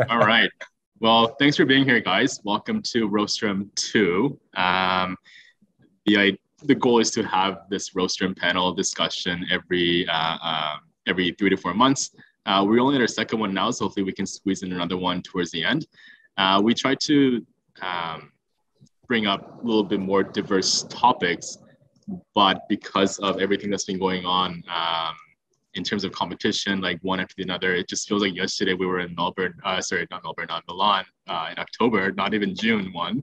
All right. Well, thanks for being here, guys. Welcome to Roastrum 2. The goal is to have this Roastrum panel discussion every 3 to 4 months. We're only at our second one now, so hopefully we can squeeze in another one towards the end. We try to bring up a little bit more diverse topics, but because of everything that's been going on in terms of competition, like one after another, it just feels like yesterday we were in Melbourne, not Milan, in October, not even June 1.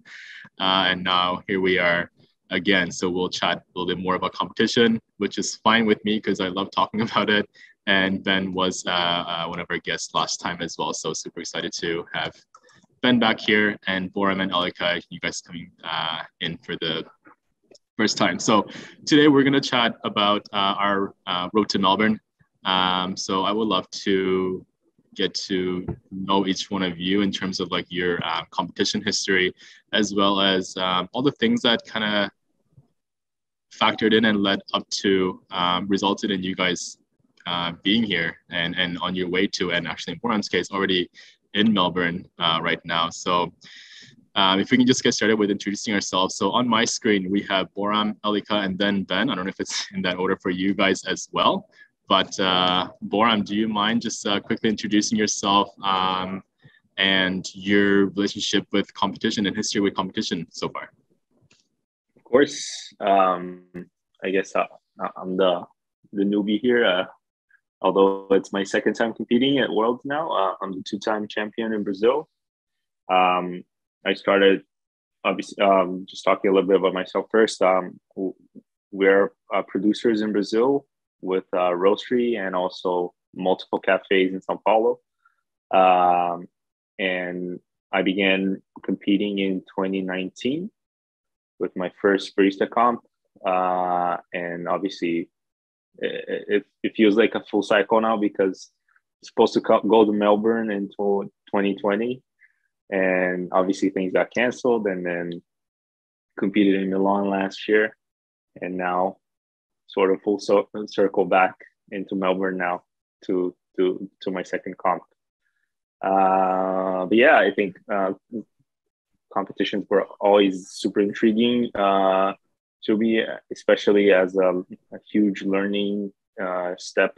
And now here we are again. So we'll chat a little bit more about competition, which is fine with me because I love talking about it. And Ben was one of our guests last time as well. So super excited to have Ben back here and Boram and Elika, you guys coming in for the first time. So today we're going to chat about our road to Melbourne. So I would love to get to know each one of you in terms of like your competition history, as well as all the things that kind of factored in and led up to resulted in you guys being here and on your way to, and actually in Boram's case, already in Melbourne right now. So if we can just get started with introducing ourselves. So on my screen, we have Boram, Elika, and then Ben. I don't know if it's in that order for you guys as well. But Boram, do you mind just quickly introducing yourself and your relationship with competition and history with competition so far? Of course. I guess I'm the newbie here. Although it's my second time competing at Worlds now. I'm the two-time champion in Brazil. I started, obviously, just talking a little bit about myself first. We're producers in Brazil with Roastery and also multiple cafes in São Paulo. And I began competing in 2019 with my first Barista comp. And obviously, it feels like a full cycle now because it's supposed to go to Melbourne in 2020. And obviously things got canceled, and then competed in Milan last year. And now sort of full circle back into Melbourne now to my second comp. But yeah, I think competitions were always super intriguing to me, especially as a huge learning step.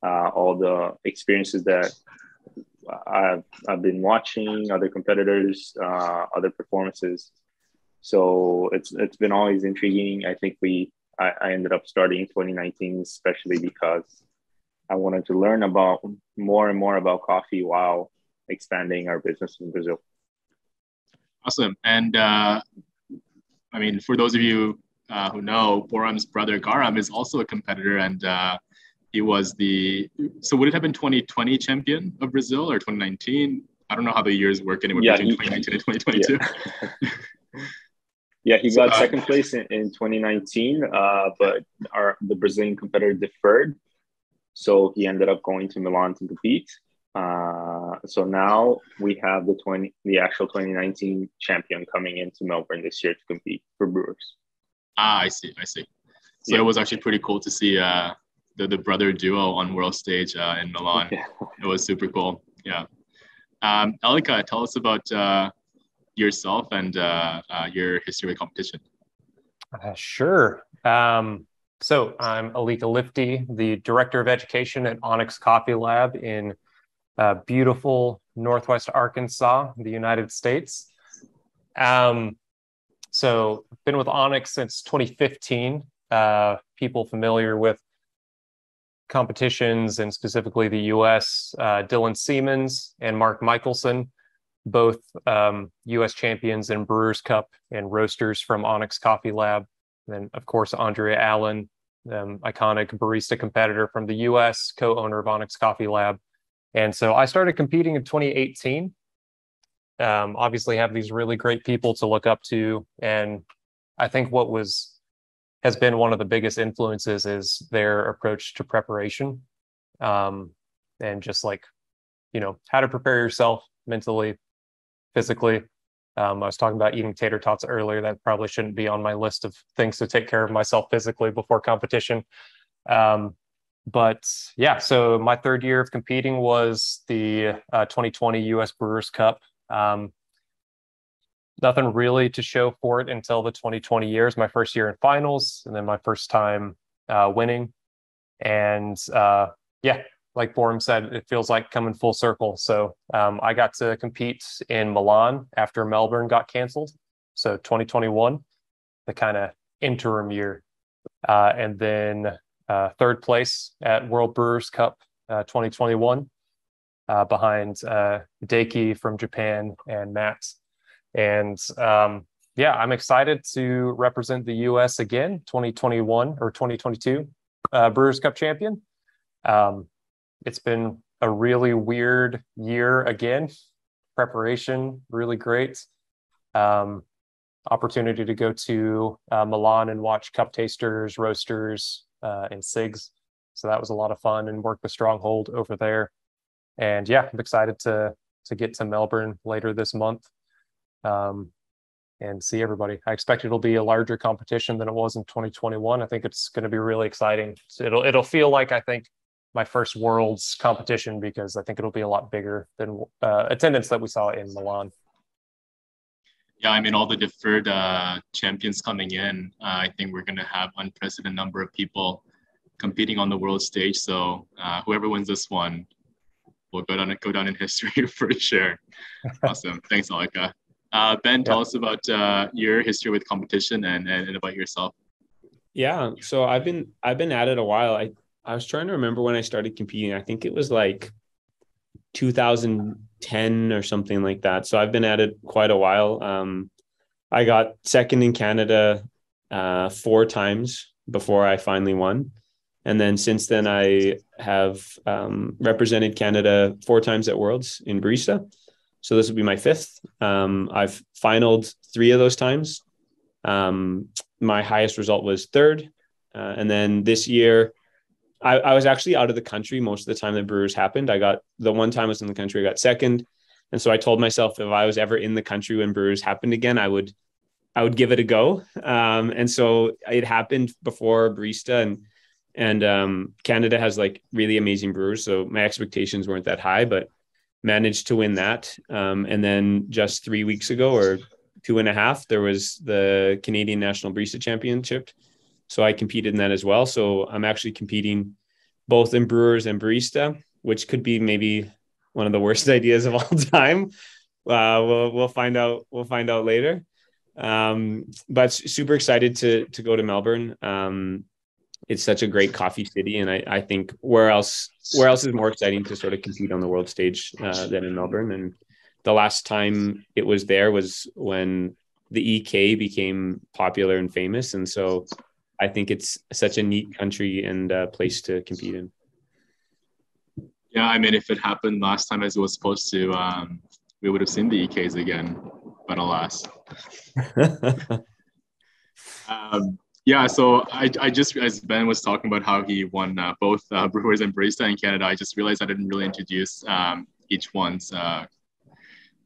All the experiences that I've been watching, other competitors, other performances. So it's been always intriguing. I think I ended up starting in 2019, especially because I wanted to learn about more and more about coffee while expanding our business in Brazil. Awesome. And I mean, for those of you who know, Boram's brother Garam is also a competitor, and he was so would it have been 2020 champion of Brazil or 2019? I don't know how the years work anymore between 2019 and 2022. Yeah. Yeah, he got second place in 2019, but the Brazilian competitor deferred. So he ended up going to Milan to compete. So now we have the actual 2019 champion coming into Melbourne this year to compete for Brewers. I see. So It was actually pretty cool to see the brother duo on world stage in Milan. Yeah. It was super cool. Yeah. Elika, tell us about yourself and your history with competition. Sure. So I'm Elika Liftee, the Director of Education at Onyx Coffee Lab in beautiful Northwest Arkansas, the United States. So I've been with Onyx since 2015. People familiar with competitions and specifically the US, Dylan Siemens and Mark Michelson, both US champions in Brewers Cup and roasters from Onyx Coffee Lab. And then, of course, Andrea Allen, iconic barista competitor from the US, co-owner of Onyx Coffee Lab. And so I started competing in 2018. Obviously have these really great people to look up to. And I think what has been one of the biggest influences is their approach to preparation. And just like, how to prepare yourself mentally, physically. I was talking about eating tater tots earlier. That probably shouldn't be on my list of things to take care of myself physically before competition. But yeah, so my third year of competing was the 2020 US Brewers Cup. Nothing really to show for it until the 2020 years, my first year in finals, and then my first time winning. And yeah, like Boram said, it feels like coming full circle. So I got to compete in Milan after Melbourne got canceled. So 2021, the kind of interim year. And then third place at World Brewers Cup 2021 behind Daiki from Japan and Matt. And yeah, I'm excited to represent the US again, 2021 or 2022 Brewers Cup champion. It's been a really weird year again. Preparation, really great. Opportunity to go to Milan and watch cup tasters, roasters, and SIGs. So that was a lot of fun, and work with Stronghold over there. And yeah, I'm excited to get to Melbourne later this month. And see everybody. I expect it'll be a larger competition than it was in 2021. I think it's going to be really exciting. So it'll feel like, I think, my first Worlds competition, because I think it'll be a lot bigger than attendance that we saw in Milan. Yeah, I mean, all the deferred champions coming in, I think we're going to have unprecedented number of people competing on the world stage. So whoever wins this one will go down in history for sure. Awesome. Thanks, Elika. Ben, tell us about your history with competition and about yourself. Yeah, so I've been at it a while. I was trying to remember when I started competing. I think it was like 2010 or something like that. So I've been at it quite a while. I got second in Canada 4 times before I finally won. And then since then, I have represented Canada 4 times at Worlds in Barista. So this will be my 5th. I've finaled 3 of those times. My highest result was 3rd. And then this year, I was actually out of the country most of the time that Brewers happened. I got the one time I was in the country, I got 2nd. And so I told myself if I was ever in the country when Brewers happened again, I would give it a go. And so it happened before Barista, and Canada has like really amazing brewers. So my expectations weren't that high, but managed to win that. And then just 3 weeks ago, or 2.5, there was the Canadian National Barista Championship. So I competed in that as well. So I'm actually competing both in Brewers and Barista, which could be maybe one of the worst ideas of all time. We'll find out. We'll find out later. But super excited to go to Melbourne. It's such a great coffee city, and I think where else is more exciting to sort of compete on the world stage than in Melbourne. And the last time it was there was when the EK became popular and famous, and so I think it's such a neat country and place to compete in. Yeah, I mean, if it happened last time as it was supposed to, we would have seen the EKs again, but alas. Yeah, so I just, as Ben was talking about how he won both Brewers and Barista in Canada, I just realized I didn't really introduce each one's,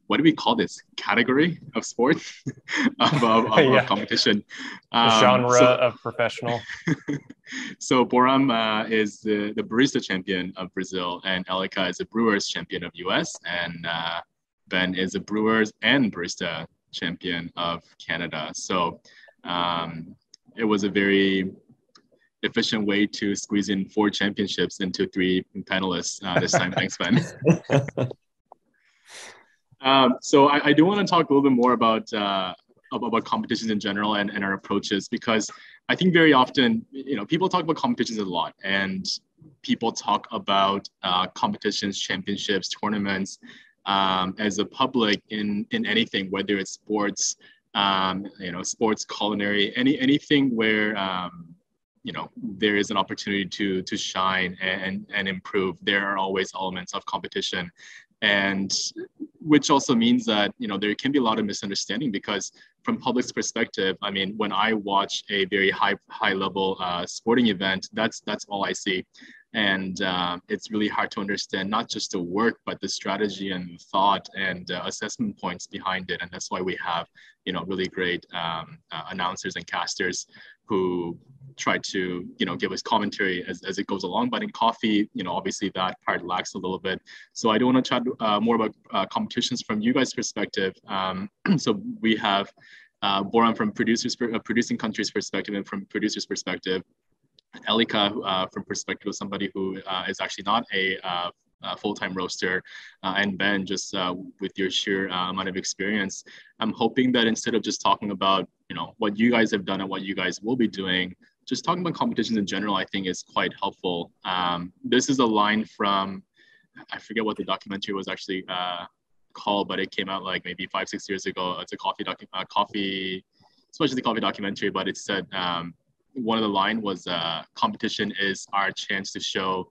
what do we call this, category of sport, of competition. Genre of professional. So Boram is the Barista champion of Brazil, and Elika is the Brewers champion of US, and Ben is the Brewers and Barista champion of Canada. So it was a very efficient way to squeeze in 4 championships into 3 panelists this time. Thanks, Ben. So I do want to talk a little bit more about competitions in general and our approaches, because I think very often, people talk about competitions a lot, and people talk about competitions, championships, tournaments as a public in anything, whether it's sports, sports, culinary, anything where there is an opportunity to shine and improve. There are always elements of competition, and which also means that there can be a lot of misunderstanding, because from public's perspective, I mean, when I watch a very high level sporting event, that's all I see. And it's really hard to understand not just the work, but the strategy and thought and assessment points behind it. And that's why we have, really great announcers and casters who try to, give us commentary as it goes along. But in coffee, obviously that part lacks a little bit. So I do want to chat more about competitions from you guys' perspective. So we have Boram from producing countries perspective, and from producers perspective, Elika from perspective of somebody who is actually not a full-time roaster, and Ben, just with your sheer amount of experience. I'm hoping that instead of just talking about what you guys have done and what you guys will be doing, just talking about competitions in general, I think is quite helpful. This is a line from, I forget what the documentary was actually called, but it came out like maybe 5-6 years ago. It's a coffee specialty coffee documentary, but it said one of the line was competition is our chance to show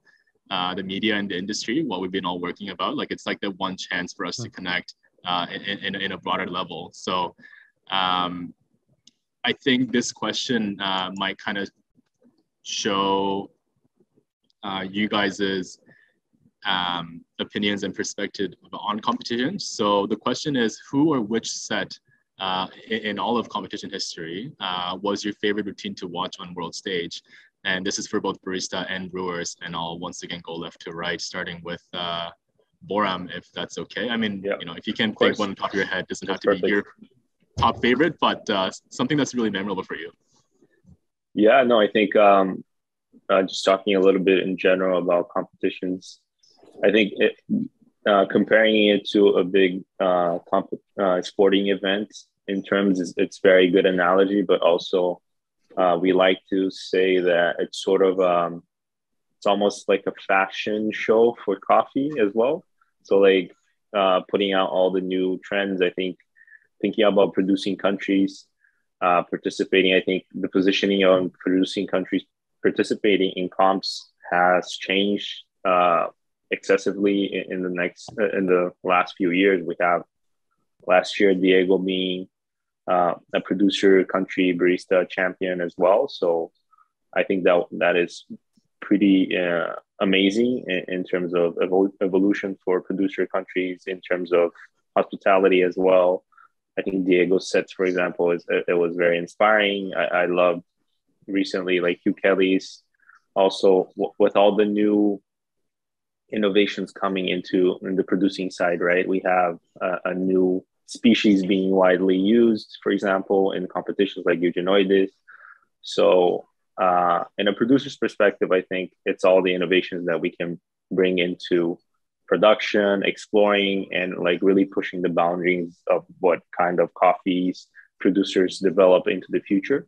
the media and the industry what we've been all working about. Like it's like the one chance for us to connect in a broader level. So I think this question might kind of show you guys's opinions and perspective on competition. So the question is, who or which set in all of competition history was your favorite routine to watch on world stage? And this is for both Barista and Brewers, and I'll once again go left to right, starting with Boram, if that's okay. I mean, if you can think one on top of your head, doesn't have to be your top favorite, but something that's really memorable for you. Yeah, no, I think just talking a little bit in general about competitions, I think comparing it to a big sporting event in terms, it's very good analogy, but also we like to say that it's sort of, it's almost like a fashion show for coffee as well. So like putting out all the new trends, I think, thinking about producing countries, participating, I think the positioning on producing countries participating in comps has changed excessively in the last few years. We have last year Diego being a producer country barista champion as well. So I think that is pretty amazing in terms of evolution for producer countries, in terms of hospitality as well. I think Diego's sets, for example, it was very inspiring. I loved recently, like Hugh Kelly's, also with all the new innovations coming in the producing side, right? We have a new species being widely used, for example, in competitions like Eugenioides. So in a producer's perspective, I think it's all the innovations that we can bring into production, exploring, and like really pushing the boundaries of what kind of coffees producers develop into the future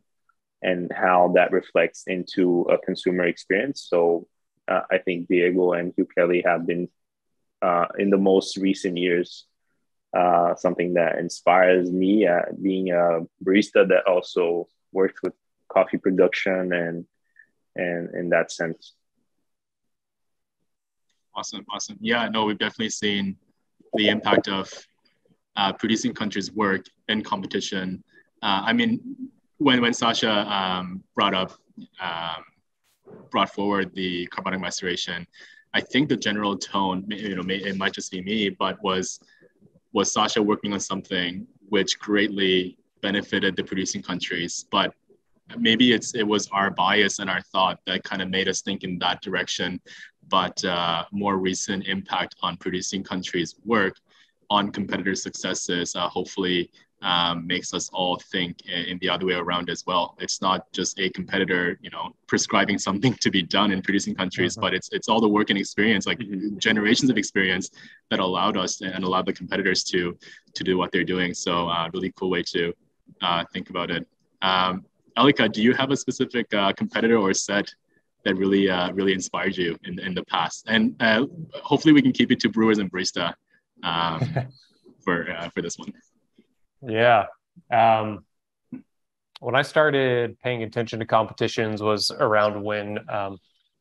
and how that reflects into a consumer experience. So I think Diego and Hugh Kelly have been in the most recent years something that inspires me, being a barista that also works with coffee production and in that sense. Awesome. Yeah, no, we've definitely seen the impact of producing countries' work in competition. I mean, when Sasha brought forward the carbonic maceration, I think the general tone, it might just be me, but was Sasha working on something which greatly benefited the producing countries, but maybe it was our bias and our thought that kind of made us think in that direction. But more recent impact on producing countries' work on competitor successes hopefully makes us all think in the other way around as well. It's not just a competitor, prescribing something to be done in producing countries, but it's all the work and experience, like generations of experience that allowed us and allowed the competitors to do what they're doing. So really cool way to think about it. Elika, do you have a specific competitor or set that really inspired you in the past? And hopefully we can keep it to Brewers and Barista for this one. Yeah. When I started paying attention to competitions was around when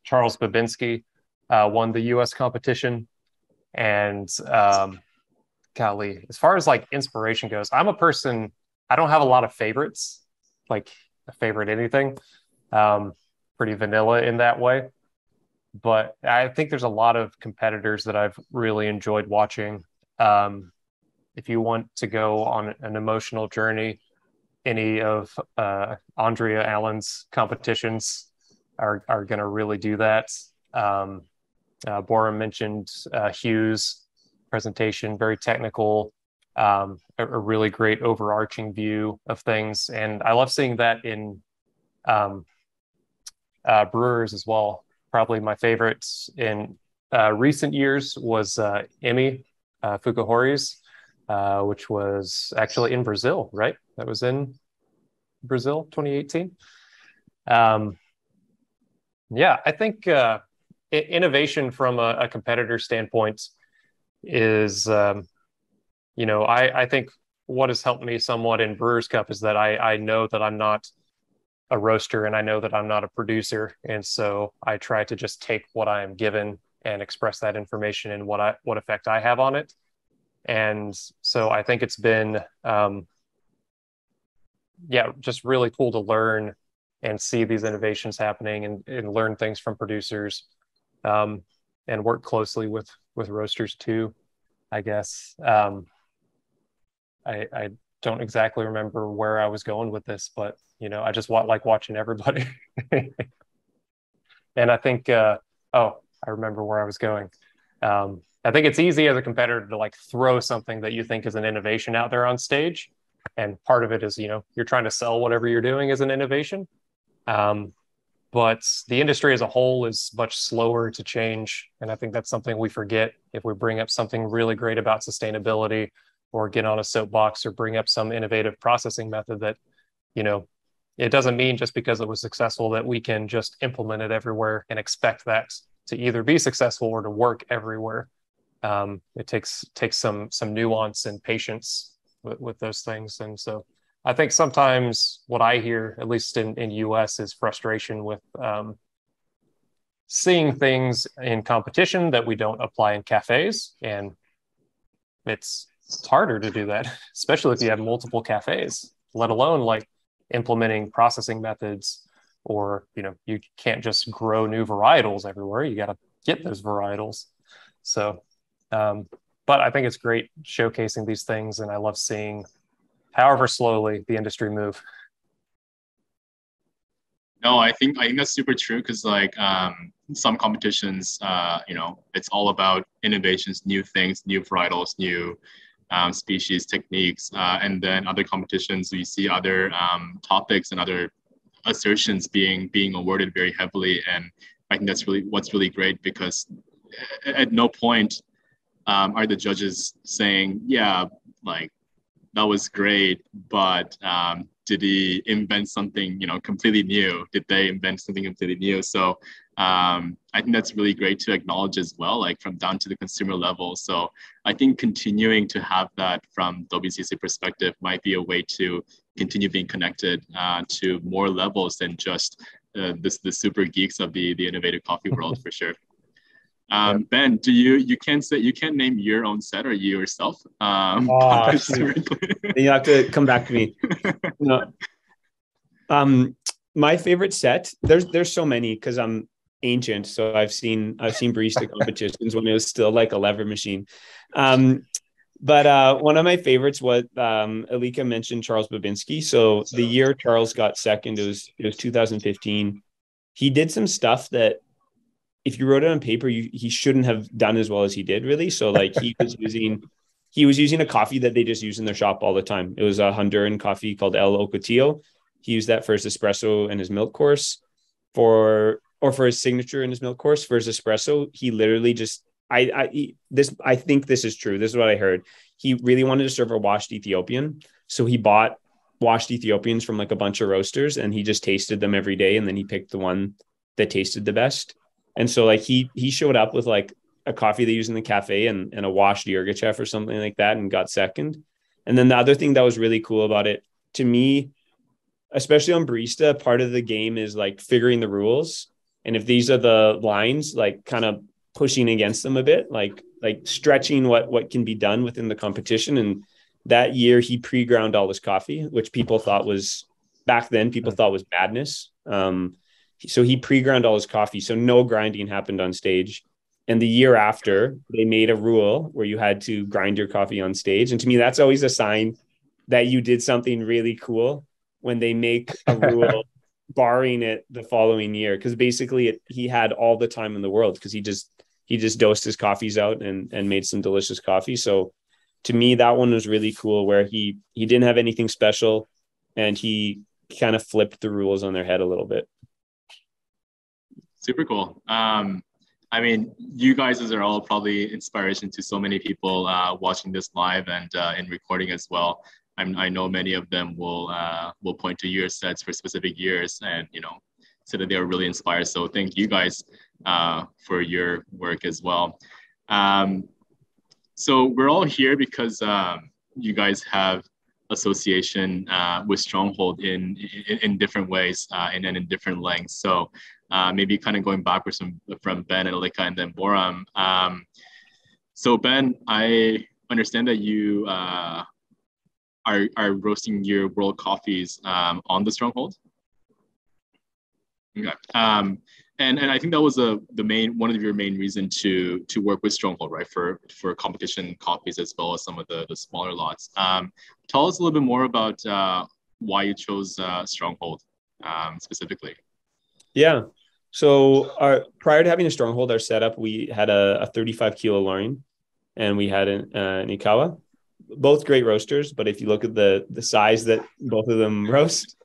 Charles Babinski won the US competition. And golly, as far as like inspiration goes, I'm a person, I don't have a lot of favorites, like a favorite anything. Pretty vanilla in that way. But I think there's a lot of competitors that I've really enjoyed watching. If you want to go on an emotional journey, any of Andrea Allen's competitions are going to really do that. Boram mentioned Hugh's presentation, very technical, a really great overarching view of things. And I love seeing that in brewers as well. Probably my favorite in recent years was Emi Fukuhori's, which was actually in Brazil, right? That was in Brazil, 2018. Yeah, I think innovation from a competitor standpoint is, I think what has helped me somewhat in Brewers Cup is that I know that I'm not a roaster and I know that I'm not a producer. And so I try to just take what I am given and express that information and what effect I have on it. And so I think it's been, just really cool to learn and see these innovations happening and learn things from producers, and work closely with roasters too, I guess. I don't exactly remember where I was going with this, but I just like watching everybody. And I think, I remember where I was going. I think it's easy as a competitor to throw something that you think is an innovation out there on stage. And part of it is, you're trying to sell whatever you're doing as an innovation. But the industry as a whole is much slower to change. And I think that's something we forget if we bring up something really great about sustainability or get on a soapbox or bring up some innovative processing method that, it doesn't mean just because it was successful that we can just implement it everywhere and expect that to either be successful or to work everywhere. It takes some nuance and patience with those things. And so I think sometimes what I hear, at least in US, is frustration with seeing things in competition that we don't apply in cafes. And it's harder to do that, especially if you have multiple cafes, let alone implementing processing methods, or you can't just grow new varietals everywhere. You got to get those varietals. So but I think it's great showcasing these things, and I love seeing however slowly the industry move. No, I think that's super true, because some competitions, it's all about innovations, new things, new varietals, new species, techniques, and then other competitions we see other topics and other assertions being awarded very heavily. And I think that's what's really great, because at no point are the judges saying, that was great, but did he invent something completely new? Did they invent something completely new? So I think that's really great to acknowledge as well, from down to the consumer level. So I think continuing to have that from WCC perspective might be a way to continue being connected to more levels than just the super geeks of the innovative coffee world, for sure. Ben, you can't name your own set or you yourself? You have to come back to me. My favorite set, there's so many, because I'm ancient, so I've seen barista competitions when it was still a lever machine. But one of my favorites was Elika mentioned Charles Babinski. So the year Charles got second, it was 2015. He did some stuff that, if you wrote it on paper, he shouldn't have done as well as he did, really. So he was using a coffee that they just use in their shop all the time. It was a Honduran coffee called El Ocotillo. He used that for his espresso and his milk course, for his signature in his milk course. For his espresso, he literally just I think this is true. This is what I heard. He really wanted to serve a washed Ethiopian, so he bought washed Ethiopians from a bunch of roasters, and he just tasted them every day, and then he picked the one that tasted the best. And so he showed up with a coffee they use in the cafe and a washed Yirgacheffe or something like that, and got second. And then the other thing that was really cool about it, to me, especially on Barista, part of the game is figuring the rules. And if these are the lines, kind of pushing against them a bit, stretching what can be done within the competition. And that year he pre-ground all his coffee, which people thought was madness. So he pre-ground all his coffee, so no grinding happened on stage. And the year after, they made a rule where you had to grind your coffee on stage. And to me, that's always a sign that you did something really cool. when they make a rule barring it the following year, because basically he had all the time in the world because he just dosed his coffees out and made some delicious coffee. So to me, that one was really cool, where he didn't have anything special and he kind of flipped the rules on their head a little bit. Super cool. I mean, you guys are all probably inspiration to so many people watching this live and in recording as well. I know many of them will point to your sets for specific years and, you know, so that they are really inspired. So thank you guys for your work as well. So we're all here because you guys have association with Stronghold in different ways and in different lengths. So maybe kind of going backwards from Ben and Elika and then Boram. So Ben, I understand that you are roasting your world coffees on the Stronghold. Okay. And I think that was one of your main reason to work with Stronghold, right? For competition coffees as well as some of the smaller lots. Tell us a little bit more about why you chose Stronghold specifically. Yeah. So prior to having a Stronghold, our setup, we had a 35 kilo Loring and we had an Ikawa, both great roasters. But if you look at the size that both of them roast,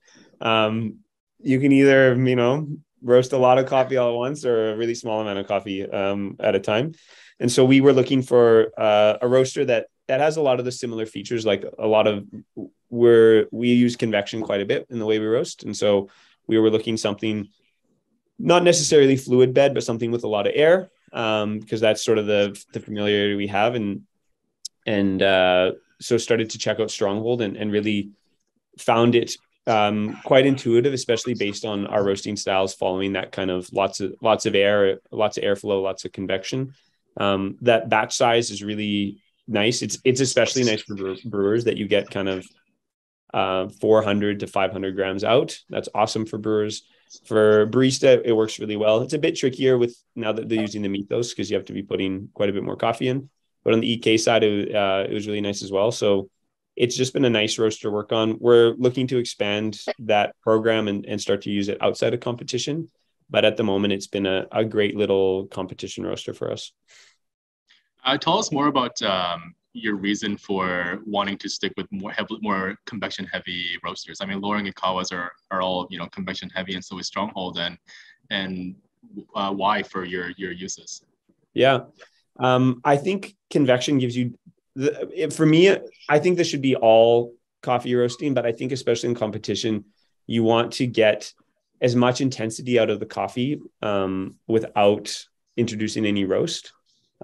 you can either, you know, roast a lot of coffee all at once or a really small amount of coffee at a time. And so we were looking for a roaster that has a lot of the similar features, like we use convection quite a bit in the way we roast. And so we were looking something not necessarily fluid bed, but something with a lot of air, because that's sort of the familiarity we have. And so started to check out Stronghold and really found it quite intuitive, especially based on our roasting styles, following that kind of lots of air, lots of airflow, lots of convection. That batch size is really nice. It's especially nice for brewers that you get kind of 400 to 500 grams out. That's awesome for brewers. For barista, it works really well. It's a bit trickier with now that they're using the Mythos because you have to be putting quite a bit more coffee in. But on the EK side, it was really nice as well. So it's just been a nice roaster to work on. We're looking to expand that program and start to use it outside of competition. But at the moment, it's been a great little competition roaster for us. Tell us more about your reason for wanting to stick with more convection heavy roasters. I mean, Loring and Kawas are all, you know, convection heavy, and so is Stronghold. And why for your uses? Yeah, I think convection gives you. For me, I think this should be all coffee roasting, but I think especially in competition, you want to get as much intensity out of the coffee without introducing any roast.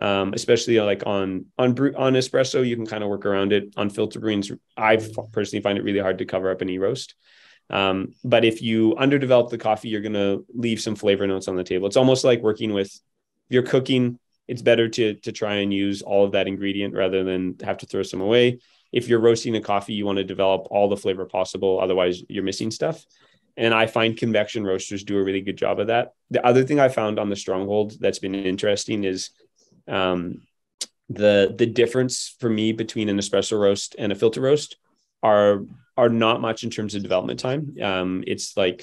Especially like on espresso, you can kind of work around it. On filter brewings, I personally find it really hard to cover up any roast. But if you underdevelop the coffee, you're going to leave some flavor notes on the table. It's almost like working with, if you're cooking, it's better to try and use all of that ingredient rather than have to throw some away. If you're roasting a coffee, you want to develop all the flavor possible. Otherwise, you're missing stuff. And I find convection roasters do a really good job of that. The other thing I found on the Stronghold that's been interesting is the difference for me between an espresso roast and a filter roast are not much in terms of development time. It's like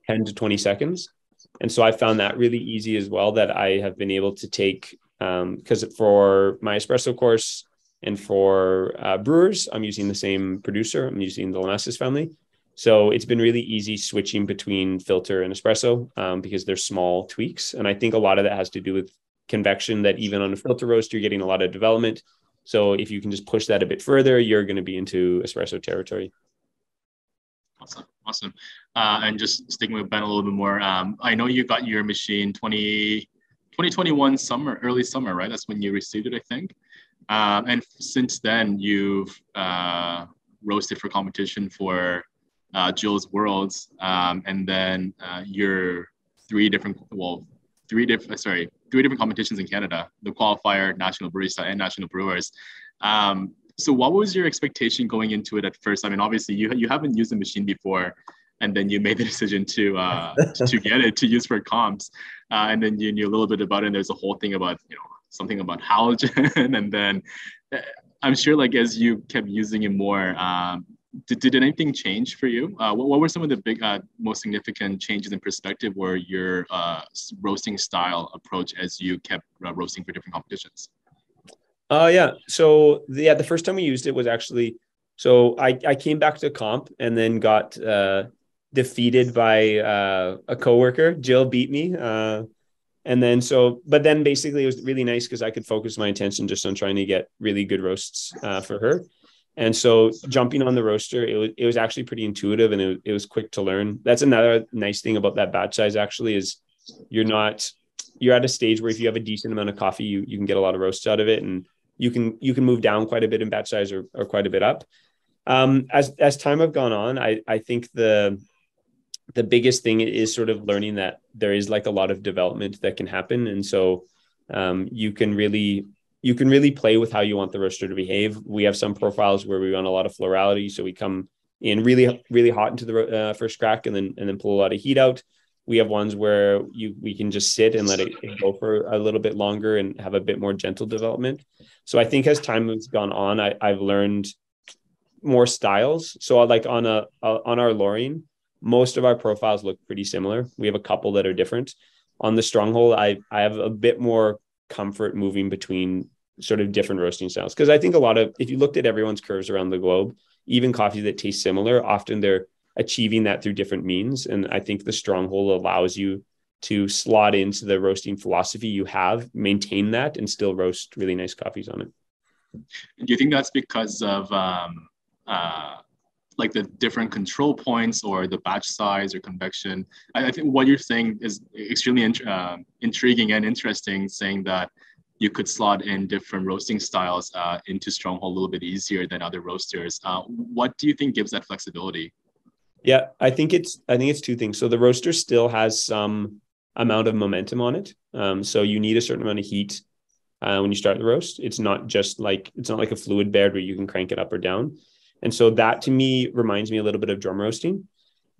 10 to 20 seconds. And so I found that really easy as well, that I have been able to take, because for my espresso course and for brewers, I'm using the same producer. I'm using the Lanassis family. So it's been really easy switching between filter and espresso because they're small tweaks. And I think a lot of that has to do with convection, that even on a filter roast, you're getting a lot of development. So if you can just push that a bit further, you're going to be into espresso territory. Awesome. And just sticking with Ben a little bit more, I know you got your machine 2021 summer, early summer, right? That's when you received it, I think. And since then, you've roasted for competition for Jill's Worlds, and then your three different competitions in Canada: the qualifier, National Barista, and National Brewers. So what was your expectation going into it at first? I mean, obviously you haven't used the machine before, and then you made the decision to get it to use for comps, and then you knew a little bit about it. And there's a whole thing about, you know, something about halogen, and then I'm sure, like, as you kept using it more, did anything change for you? What were some of the big, most significant changes in perspective or your roasting style approach as you kept roasting for different competitions? Yeah. So the first time we used it was actually, so I came back to comp and then got defeated by a coworker. Jill beat me. But then basically it was really nice because I could focus my attention just on trying to get really good roasts for her. And so jumping on the roaster, it was actually pretty intuitive and it was quick to learn. That's another nice thing about that batch size actually is you're at a stage where if you have a decent amount of coffee, you can get a lot of roasts out of it, and you can move down quite a bit in batch size or quite a bit up. As time have gone on, I think the biggest thing is sort of learning that there is like a lot of development that can happen. And so you can really play with how you want the roaster to behave. We have some profiles where we run a lot of florality. So we come in really, really hot into the first crack and then pull a lot of heat out. We have ones where we can just sit and let it go for a little bit longer and have a bit more gentle development. So I think as time has gone on, I've learned more styles. So like on our Loring, most of our profiles look pretty similar. We have a couple that are different. On the Stronghold, I have a bit more comfort moving between sort of different roasting styles. Because I think if you looked at everyone's curves around the globe, even coffee that tastes similar, often they're achieving that through different means. And I think the Stronghold allows you to slot into the roasting philosophy you have, maintain that, and still roast really nice coffees on it. Do you think that's because of like the different control points or the batch size or convection? I think what you're saying is extremely intriguing and interesting, saying that you could slot in different roasting styles into Stronghold a little bit easier than other roasters. What do you think gives that flexibility? Yeah, I think it's two things. So the roaster still has some amount of momentum on it. So you need a certain amount of heat when you start the roast. It's not like a fluid bed where you can crank it up or down. And so that to me reminds me a little bit of drum roasting,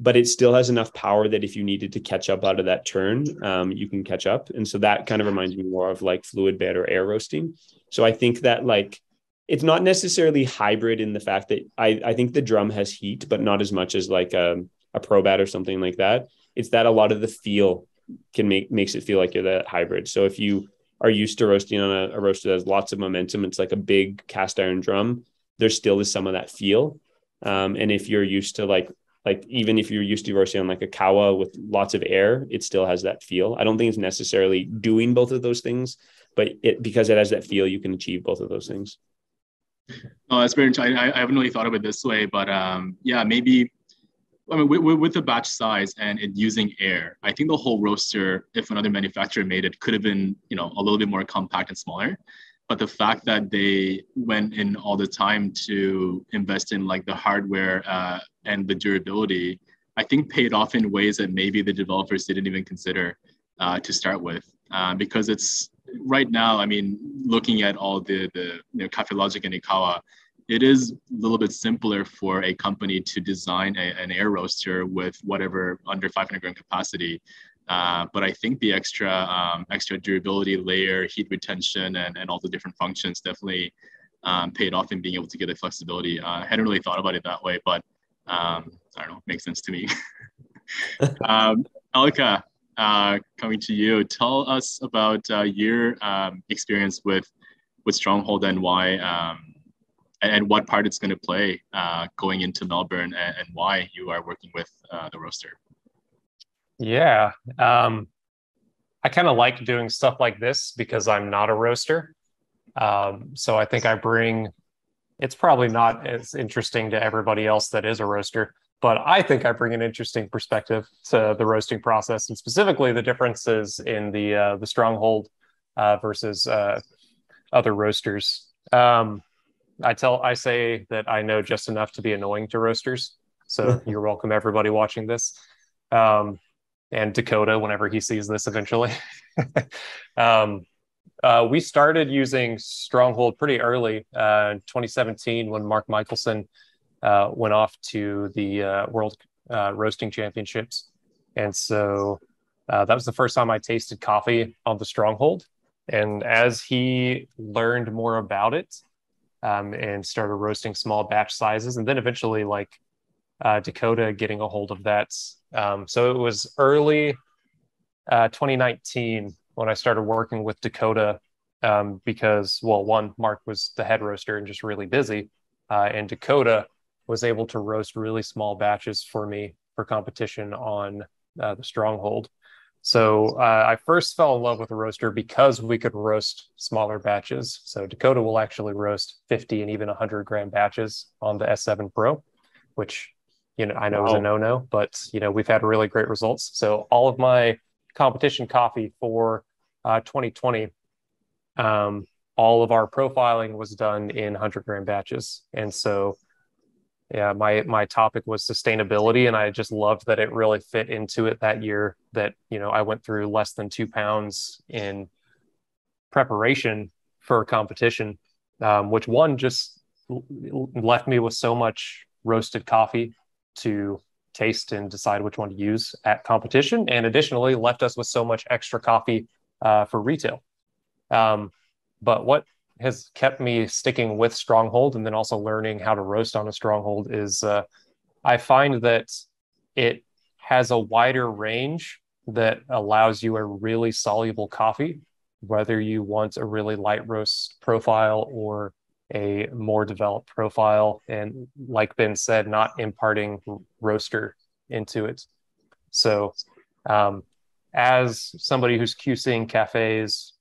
but it still has enough power that if you needed to catch up out of that turn, you can catch up. And so that kind of reminds me more of like fluid bed or air roasting. So I think that like, it's not necessarily hybrid in the fact that I think the drum has heat, but not as much as like a Probat or something like that. It's that a lot of the feel makes it feel like you're that hybrid. So if you are used to roasting on a roaster that has lots of momentum, it's like a big cast iron drum, there still is some of that feel. And if you're used to like even if you're used to roasting on like a Kawa with lots of air, it still has that feel. I don't think it's necessarily doing both of those things, but because it has that feel, you can achieve both of those things. Oh, that's very interesting. I haven't really thought of it this way, but yeah, maybe. I mean, with the batch size and it using air, I think the whole roaster, if another manufacturer made it, could have been, a little bit more compact and smaller. But the fact that they went in all the time to invest in like the hardware and the durability, I think paid off in ways that maybe the developers didn't even consider to start with. Because it's right now, I mean, looking at all the Cafe Logic and Ikawa, it is a little bit simpler for a company to design an air roaster with whatever under 500 gram capacity. But I think the extra durability layer, heat retention, and all the different functions definitely paid off in being able to get the flexibility. I hadn't really thought about it that way, but I don't know, makes sense to me. Elika, coming to you, tell us about your experience with Stronghold and why and what part it's going to play going into Melbourne and why you are working with the roaster. Yeah. I kind of like doing stuff like this because I'm not a roaster. So I think it's probably not as interesting to everybody else that is a roaster, but I think I bring an interesting perspective to the roasting process, and specifically the differences in the Stronghold versus other roasters. I say that I know just enough to be annoying to roasters. So you're welcome, everybody watching this. And Dakota, whenever he sees this eventually. We started using Stronghold pretty early, in 2017, when Mark Michelson went off to the World Roasting Championships. And so that was the first time I tasted coffee on the Stronghold. And as he learned more about it, and started roasting small batch sizes, and then eventually like Dakota getting a hold of that. So it was early 2019 when I started working with Dakota, because, well, one, Mark was the head roaster and just really busy, and Dakota was able to roast really small batches for me for competition on the Stronghold. So I first fell in love with a roaster because we could roast smaller batches. So Dakota will actually roast 50 and even 100 gram batches on the S7 Pro, which, you know, I know is a no-no, but, you know, we've had really great results. So all of my competition coffee for 2020, all of our profiling was done in 100 gram batches. And so, yeah, my topic was sustainability, and I just loved that it really fit into it that year, that, you know, I went through less than 2 pounds in preparation for a competition, which one just left me with so much roasted coffee to taste and decide which one to use at competition, and additionally left us with so much extra coffee for retail. But what has kept me sticking with Stronghold and then also learning how to roast on a Stronghold is I find that it has a wider range that allows you a really soluble coffee, whether you want a really light roast profile or a more developed profile, and like Ben said, not imparting roaster into it. So as somebody who's QCing cafes,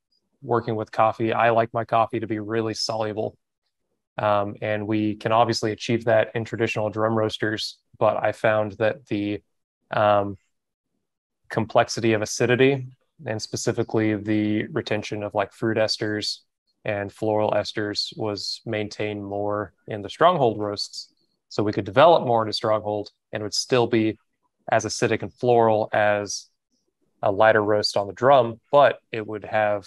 working with coffee, I like my coffee to be really soluble. And we can obviously achieve that in traditional drum roasters, but I found that the complexity of acidity, and specifically the retention of like fruit esters and floral esters, was maintained more in the Stronghold roasts. So we could develop more into Stronghold and it would still be as acidic and floral as a lighter roast on the drum, but it would have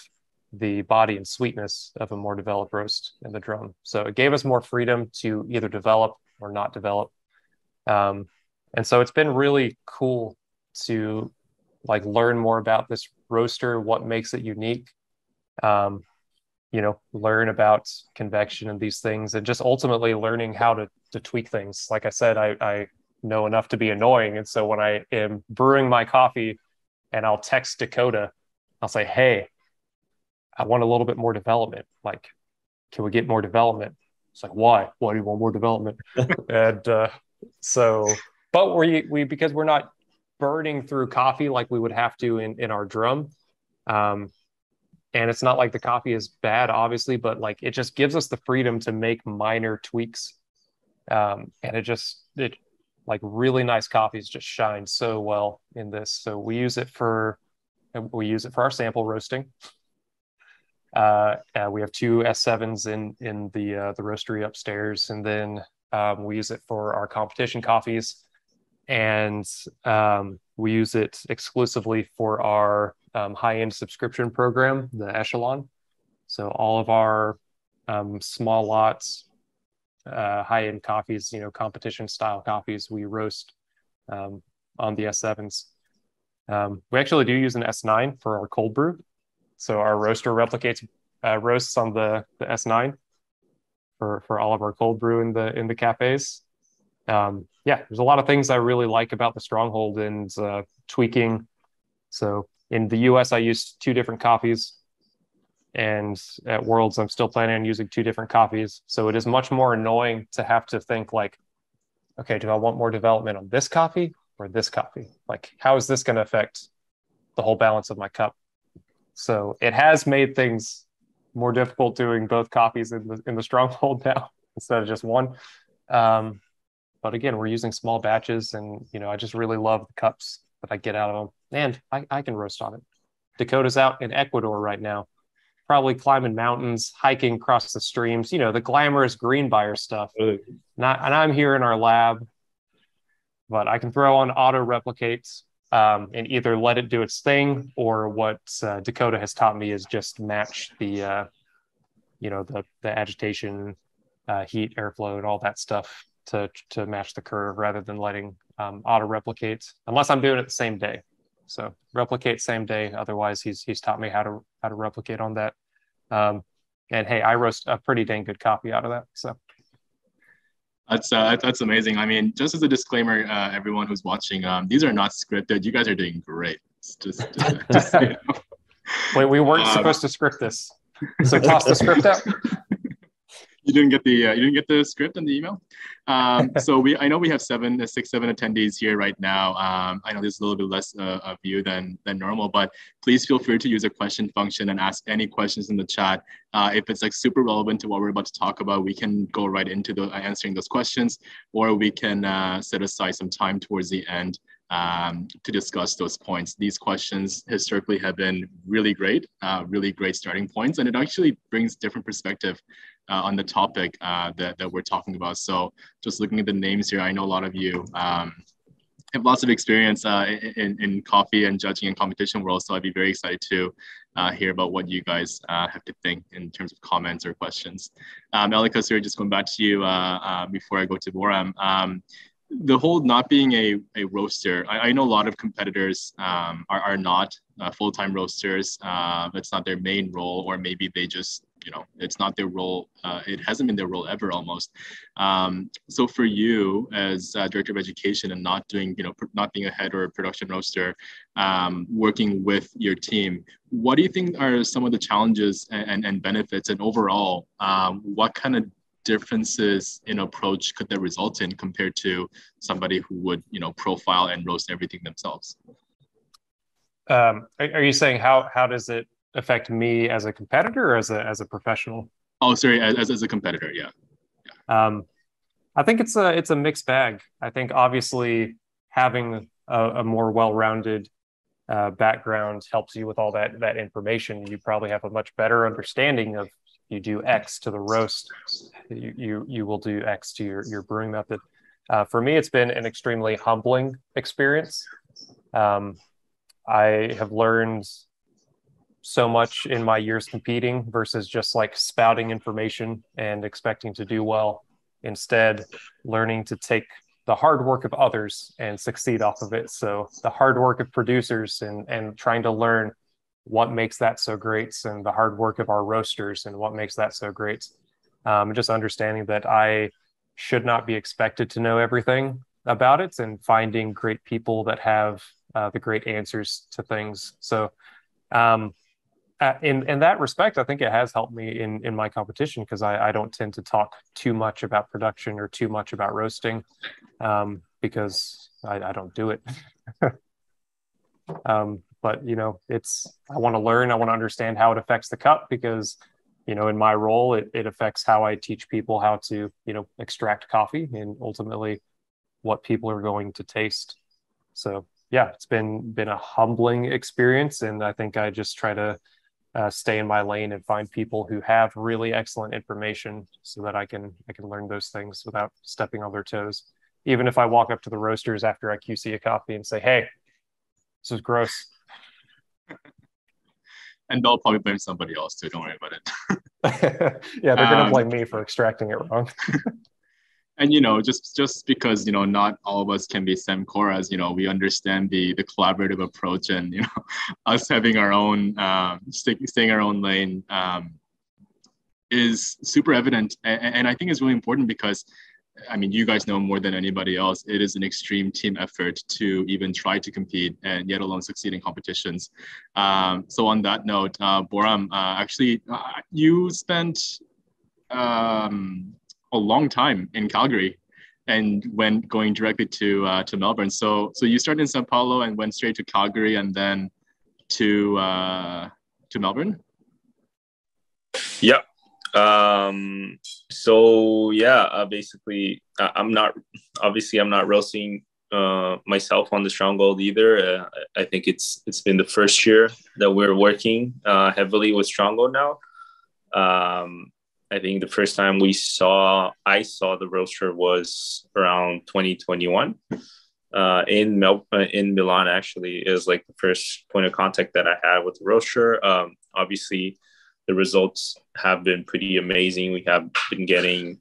the body and sweetness of a more developed roast in the drum. So it gave us more freedom to either develop or not develop. And so it's been really cool to like learn more about this roaster, what makes it unique, you know, learn about convection and these things, and just ultimately learning how to tweak things. Like I said, I know enough to be annoying. And so when I am brewing my coffee and I'll text Dakota, I'll say, hey, I want a little bit more development. Like, can we get more development? It's like, why? Why do you want more development? And so, but we because we're not burning through coffee like we would have to in our drum. And it's not like the coffee is bad, obviously, but like it just gives us the freedom to make minor tweaks. And it like really nice coffees just shine so well in this. So we use it for our sample roasting. We have 2 S7s in the roastery upstairs, and then we use it for our competition coffees, and we use it exclusively for our high-end subscription program, the Echelon. So all of our small lots, high-end coffees, you know, competition style coffees, we roast on the S7s. We actually do use an S9 for our cold brew. So our roaster replicates roasts on the S9 for all of our cold brew in the cafes. Yeah, there's a lot of things I really like about the Stronghold and tweaking. So in the US, I used 2 different coffees, and at Worlds, I'm still planning on using 2 different coffees. So it is much more annoying to have to think like, okay, do I want more development on this coffee or this coffee? Like, how is this going to affect the whole balance of my cup? So it has made things more difficult doing both coffees in the Stronghold now instead of just one. But again, we're using small batches, and you know, I just really love the cups that I get out of them, and I can roast on it. Dakota's out in Ecuador right now, probably climbing mountains, hiking across the streams, you know, the glamorous Greenbrier stuff. And I'm here in our lab, but I can throw on auto replicates and either let it do its thing, or what Dakota has taught me is just match the, you know, the agitation, heat, airflow, and all that stuff to match the curve, rather than letting auto replicate, unless I'm doing it the same day. So replicate same day. Otherwise, he's taught me how to replicate on that. And hey, I roast a pretty dang good coffee out of that. So that's amazing. I mean, just as a disclaimer, everyone who's watching, these are not scripted. You guys are doing great. It's just so you know. Wait, we weren't supposed to script this. So toss the script out. You didn't get the script in the email. So I know we have 7 attendees here right now. I know there's a little bit less of you than normal, but please feel free to use a question function and ask any questions in the chat. If it's like super relevant to what we're about to talk about, we can go right into answering those questions, or we can set aside some time towards the end to discuss those points. These questions historically have been really great starting points, and it actually brings different perspective on the topic that we're talking about. So just looking at the names here, I know a lot of you have lots of experience in coffee and judging and competition world. So I'd be very excited to hear about what you guys have to think in terms of comments or questions. Elika, sorry, just going back to you before I go to Boram. The whole not being a roaster, I know a lot of competitors are not full-time roasters. It's not their main role, or maybe they just, it's not their role. It hasn't been their role ever almost. So for you as Director of Education and not doing, not being a head or a production roaster, working with your team, what do you think are some of the challenges and benefits, and overall, what kind of differences in approach could that result in compared to somebody who would, profile and roast everything themselves? Are you saying how does it affect me as a competitor or as a professional? Oh, sorry, as a competitor, yeah. I think it's a mixed bag. I think obviously having a more well-rounded background helps you with all that information. You probably have a much better understanding of, you do X to the roast, you will do X to your brewing method. For me, it's been an extremely humbling experience. I have learned so much in my years competing versus just like spouting information and expecting to do well. Instead, learning to take the hard work of others and succeed off of it. So the hard work of producers and trying to learn what makes that so great, and the hard work of our roasters and what makes that so great. Just understanding that I should not be expected to know everything about it, and finding great people that have the great answers to things. So in that respect, I think it has helped me in my competition, because I don't tend to talk too much about production or too much about roasting, because I don't do it. But I want to learn, I want to understand how it affects the cup, because in my role it affects how I teach people how to extract coffee and ultimately what people are going to taste. So yeah, it's been a humbling experience, and I think I just try to stay in my lane and find people who have really excellent information so that I can learn those things without stepping on their toes. Even if I walk up to the roasters after I QC a coffee and say, hey, this is gross. And they'll probably blame somebody else too. Don't worry about it. Yeah, they're going to blame me for extracting it wrong. And just because not all of us can be Semcoras, we understand the collaborative approach, and us having our own staying our own lane is super evident, and I think it's really important, because I mean, you guys know more than anybody else, it is an extreme team effort to even try to compete, and yet alone succeed in competitions. So on that note, Boram, actually, you spent a long time in Calgary and went going directly to Melbourne. So you started in Sao Paulo and went straight to Calgary, and then to Melbourne? Yep. So yeah, basically I'm not roasting myself on the Stronghold either. I think it's been the first year that we're working heavily with Stronghold now. I think the first time I saw the roaster was around 2021 in Milan. Actually, is like the first point of contact that I had with the roaster. Obviously, the results have been pretty amazing. We have been getting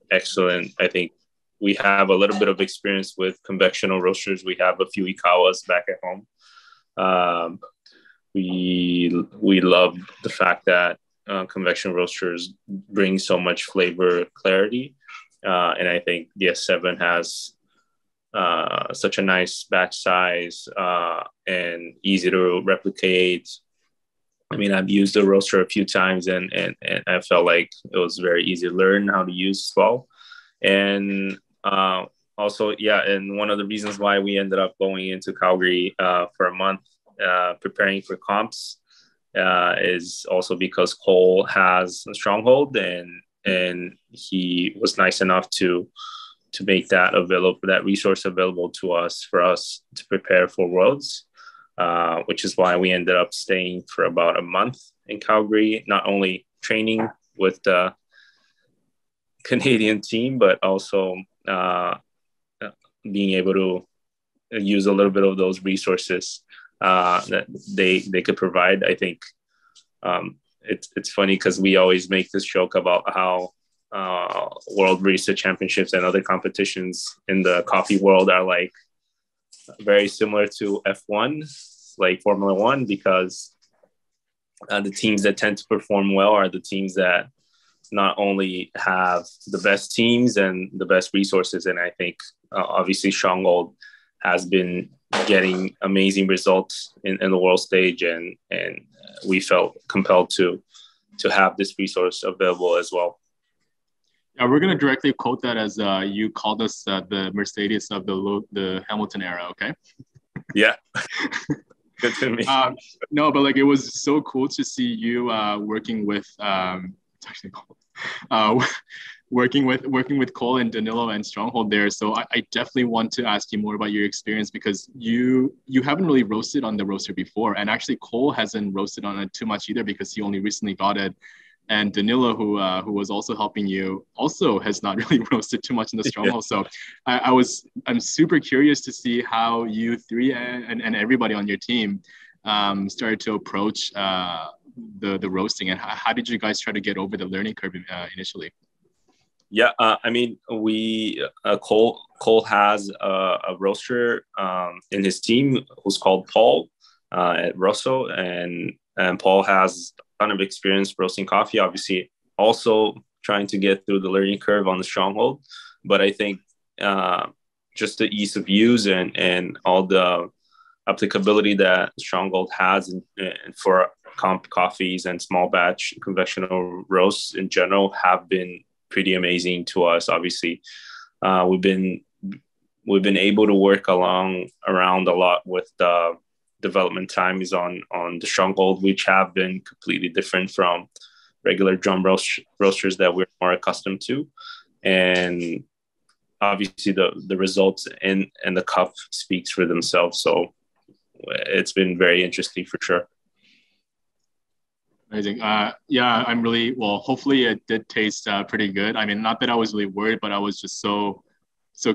excellent. I think we have a little bit of experience with convectional roasters. We have a few Ikawas back at home. We love the fact that convection roasters bring so much flavor clarity. And I think the S7 has such a nice batch size and easy to replicate. I mean, I've used the roaster a few times and I felt like it was very easy to learn how to use as well. And also, and one of the reasons why we ended up going into Calgary for a month preparing for comps is also because Cole has a Stronghold and he was nice enough to make that available, that resource available to us for us to prepare for Worlds. Which is why we ended up staying for about a month in Calgary, not only training with the Canadian team, but also being able to use a little bit of those resources that they could provide. I think it's funny because we always make this joke about how World Barista Championships and other competitions in the coffee world are like very similar to F1, like Formula One, because the teams that tend to perform well are the teams that not only have the best teams and the best resources. And I think obviously Stronghold has been getting amazing results in the world stage, and we felt compelled to have this resource available as well. Yeah, we're going to directly quote that as you called us the Mercedes of the Hamilton era, okay? Yeah. Good to me. No, but like it was so cool to see you working with it's actually cool. Working with Cole and Danilo and Stronghold there. So I definitely want to ask you more about your experience, because you haven't really roasted on the roaster before, and actually Cole hasn't roasted on it too much either because he only recently got it. And Danilo, who was also helping you, also has not really roasted too much in the Stronghold. So I'm super curious to see how you three and everybody on your team started to approach the roasting, and how did you guys try to get over the learning curve initially? Yeah, I mean, Cole has a roaster in his team who's called Paul at Rosso, and Paul has ton of experience roasting coffee, obviously also trying to get through the learning curve on the Stronghold. But I think just the ease of use and all the applicability that Stronghold has for comp coffees and small batch conventional roasts in general have been pretty amazing to us. Obviously, we've been able to work around a lot with the development times on the Stronghold, which have been completely different from regular drum roasters that we're more accustomed to. And obviously the results and the cup speaks for themselves. So it's been very interesting for sure. Amazing. Yeah, I'm really, well, hopefully it did taste pretty good. I mean, not that I was really worried, but I was just so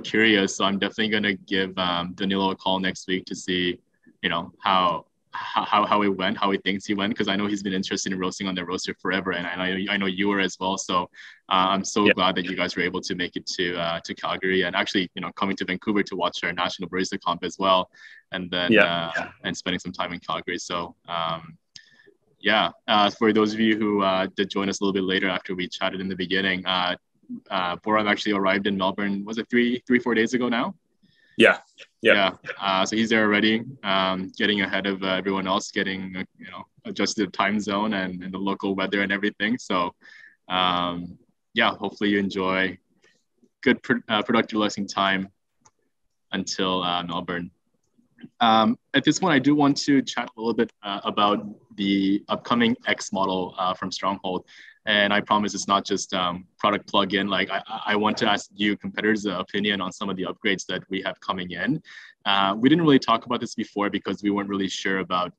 curious. So I'm definitely going to give Danilo a call next week to see, how it went, how he thinks he went, because I know he's been interested in roasting on the roaster forever, and I know you were as well. So I'm so glad that you guys were able to make it to Calgary, and actually coming to Vancouver to watch our national barista comp as well, and then and spending some time in Calgary. So for those of you who did join us a little bit later after we chatted in the beginning, Boram actually arrived in Melbourne. Was it 4 days ago now? Yeah. So he's there already, getting ahead of everyone else, getting adjusted to the time zone and the local weather and everything. So hopefully you enjoy good productive listening time until Melbourne. At this point, I do want to chat a little bit about the upcoming X model from Stronghold. And I promise it's not just product plug-in. Like I want to ask you competitors' opinion on some of the upgrades that we have coming in. We didn't really talk about this before because we weren't really sure about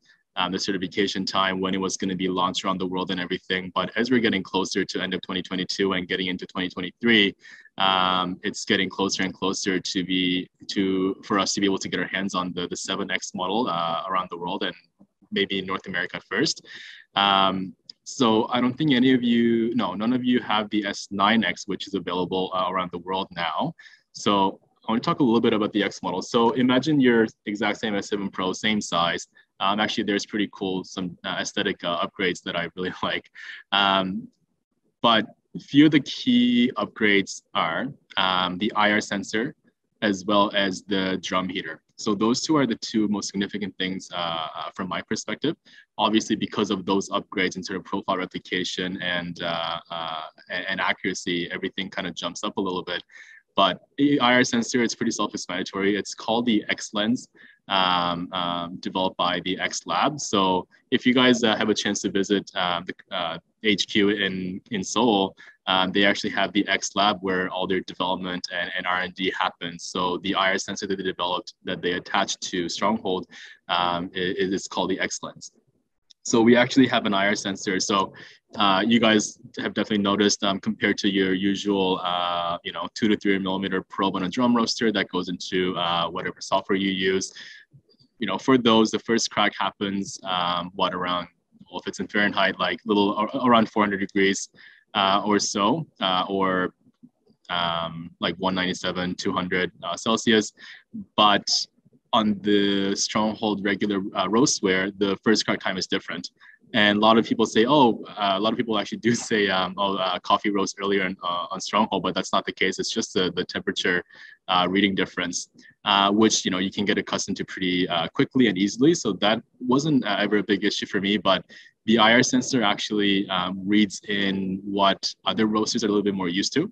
the certification time, when it was going to be launched around the world and everything. But as we're getting closer to end of 2022 and getting into 2023, it's getting closer and closer for us to be able to get our hands on the 7X model around the world, and maybe in North America first. So I don't think none of you have the S9X, which is available around the world now. So I want to talk a little bit about the X model. So imagine your exact same S7 Pro, same size, Actually, there's pretty cool, some aesthetic upgrades that I really like. But a few of the key upgrades are the IR sensor, as well as the drum heater. So those two are the two most significant things from my perspective. Obviously, because of those upgrades in sort of profile replication and accuracy, everything kind of jumps up a little bit. But IR sensor, it's pretty self-explanatory. It's called the X lens, developed by the X Lab. So if you guys have a chance to visit the HQ in Seoul, they actually have the X Lab where all their development and R&D happens. So the IR sensor that they developed, that they attached to Stronghold, is called the X lens. So we actually have an IR sensor. So you guys have definitely noticed, compared to your usual, 2 to 3 millimeter probe on a drum roaster that goes into whatever software you use. For those, the first crack happens, around, well, if it's in Fahrenheit, like around 400 degrees or so, or like 197, 200 Celsius. But on the Stronghold regular roastware, the first crack time is different. And a lot of people say, a lot of people actually do say, coffee roast earlier on Stronghold, but that's not the case. It's just the temperature reading difference, which, you can get accustomed to pretty quickly and easily. So that wasn't ever a big issue for me, but the IR sensor actually reads in what other roasters are a little bit more used to.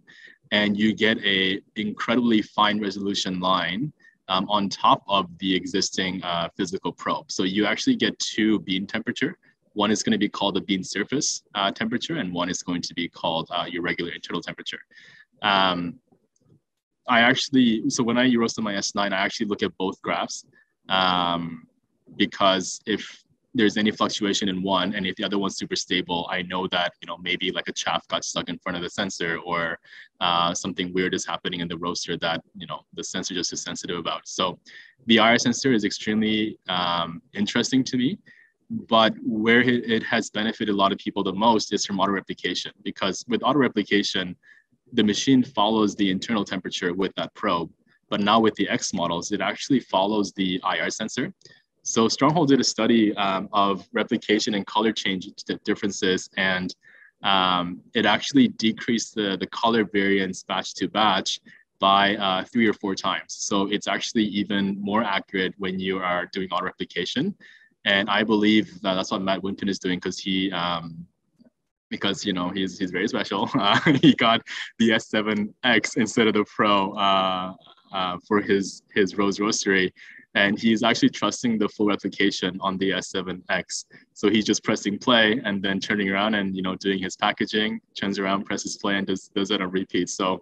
And you get a incredibly fine resolution line on top of the existing physical probe. So you actually get two bean temperature. One is going to be called the bean surface temperature, and one is going to be called your regular internal temperature. So when I roast on my S9, I actually look at both graphs, because if there's any fluctuation in one, and if the other one's super stable, I know that, maybe like a chaff got stuck in front of the sensor, or something weird is happening in the roaster that, the sensor just is sensitive about. So the IR sensor is extremely interesting to me, but where it has benefited a lot of people the most is from auto replication, because with auto replication, the machine follows the internal temperature with that probe. But now with the X models, it actually follows the IR sensor. So Stronghold did a study of replication and color change differences, and it actually decreased the color variance batch to batch by 3 or 4 times. So it's actually even more accurate when you are doing auto replication. And I believe that's what Matt Winton is doing, because he's very special. He got the S7X instead of the Pro for his Rose Roastery. And he's actually trusting the full replication on the S7X. So he's just pressing play and then turning around and, doing his packaging, turns around, presses play, and does it on repeat. So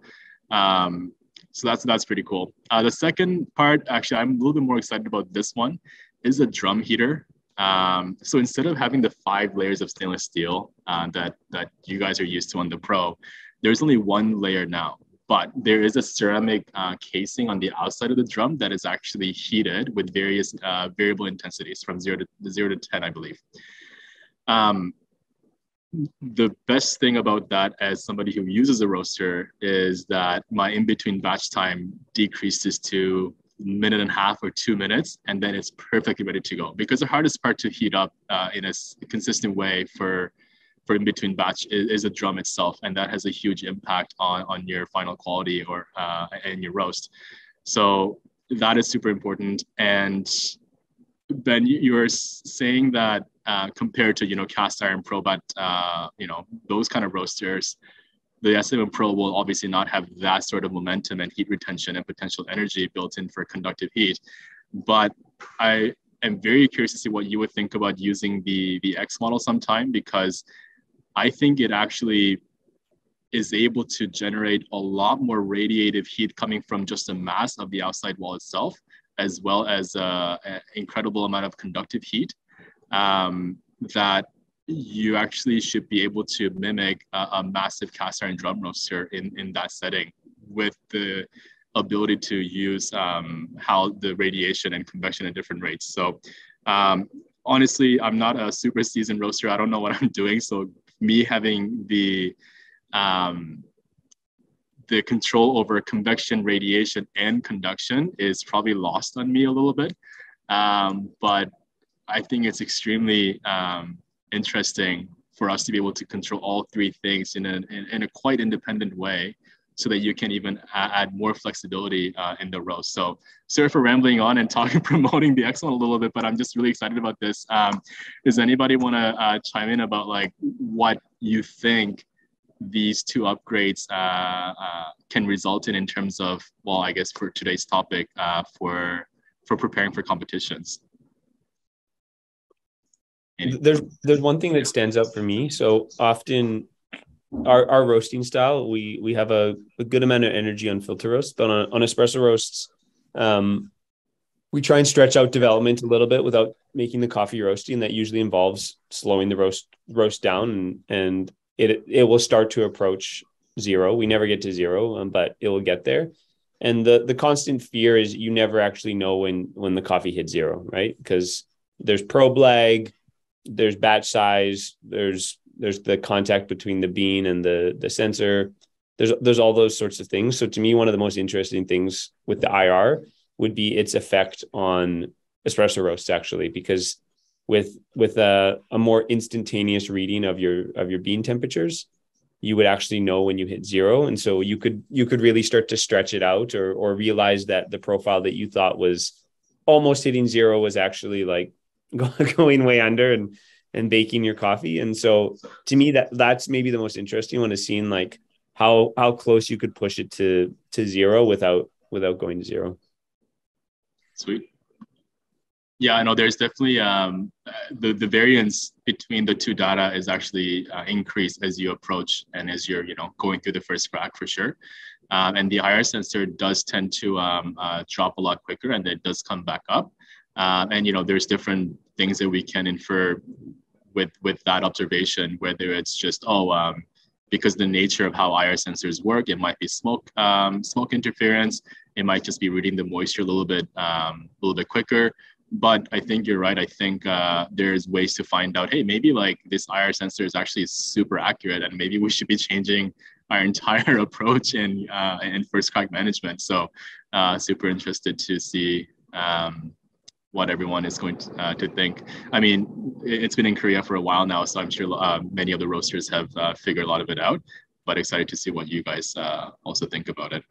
that's pretty cool. The second part, actually, I'm a little bit more excited about this one, is a drum heater. So instead of having the 5 layers of stainless steel that you guys are used to on the Pro, there's only 1 layer now. But there is a ceramic casing on the outside of the drum that is actually heated with various variable intensities from 0 to 10, I believe. The best thing about that, as somebody who uses a roaster, is that my in-between batch time decreases to 1.5 minutes or 2 minutes, and then it's perfectly ready to go. Because the hardest part to heat up in a consistent way for in-between batch is the drum itself, and that has a huge impact on your final quality or and your roast. So that is super important. And Ben, you were saying that compared to cast iron probe at those kind of roasters, the S7 Pro will obviously not have that sort of momentum and heat retention and potential energy built in for conductive heat. But I am very curious to see what you would think about using the X model sometime, because I think it actually is able to generate a lot more radiative heat coming from just the mass of the outside wall itself, as well as an incredible amount of conductive heat that you actually should be able to mimic a massive cast iron drum roaster in that setting, with the ability to use how the radiation and convection at different rates. So honestly, I'm not a super seasoned roaster. I don't know what I'm doing. So me having the control over convection, radiation, and conduction is probably lost on me a little bit. But I think it's extremely interesting for us to be able to control all three things in a quite independent way, so that you can even add more flexibility in the roast. So sorry for rambling on and promoting the X1 a little bit, but I'm just really excited about this. Does anybody want to chime in about like what you think these two upgrades can result in terms of, well, I guess for today's topic, for preparing for competitions? There's one thing that stands out for me. So often our roasting style, we have a good amount of energy on filter roasts, but on espresso roasts, we try and stretch out development a little bit without making the coffee roasty, and that usually involves slowing the roast down, and it will start to approach zero. We never get to zero, but it will get there. And the constant fear is you never actually know when the coffee hits zero, right? Because there's probe lag, there's batch size, there's the contact between the bean and the sensor. There's all those sorts of things. So to me, one of the most interesting things with the IR would be its effect on espresso roasts, actually, because with a more instantaneous reading of your bean temperatures, you would actually know when you hit zero. And so you could really start to stretch it out, or realize that the profile that you thought was almost hitting zero was actually like going way under and baking your coffee. And so to me, that's maybe the most interesting one, is seeing like how close you could push it to zero without going to zero. Sweet. Yeah, I know there's definitely the variance between the two data is actually increased as you approach and as you're going through the first crack, for sure. And the IR sensor does tend to drop a lot quicker, and it does come back up. And there's different things that we can infer with that observation, whether it's just because the nature of how IR sensors work, it might be smoke interference, it might just be reading the moisture a little bit quicker. But I think you're right. I think there's ways to find out, hey, maybe like this IR sensor is actually super accurate, and maybe we should be changing our entire approach in first crack management. So super interested to see what everyone is going to think. I mean, it's been in Korea for a while now, so I'm sure many of the roasters have figured a lot of it out, but excited to see what you guys also think about it.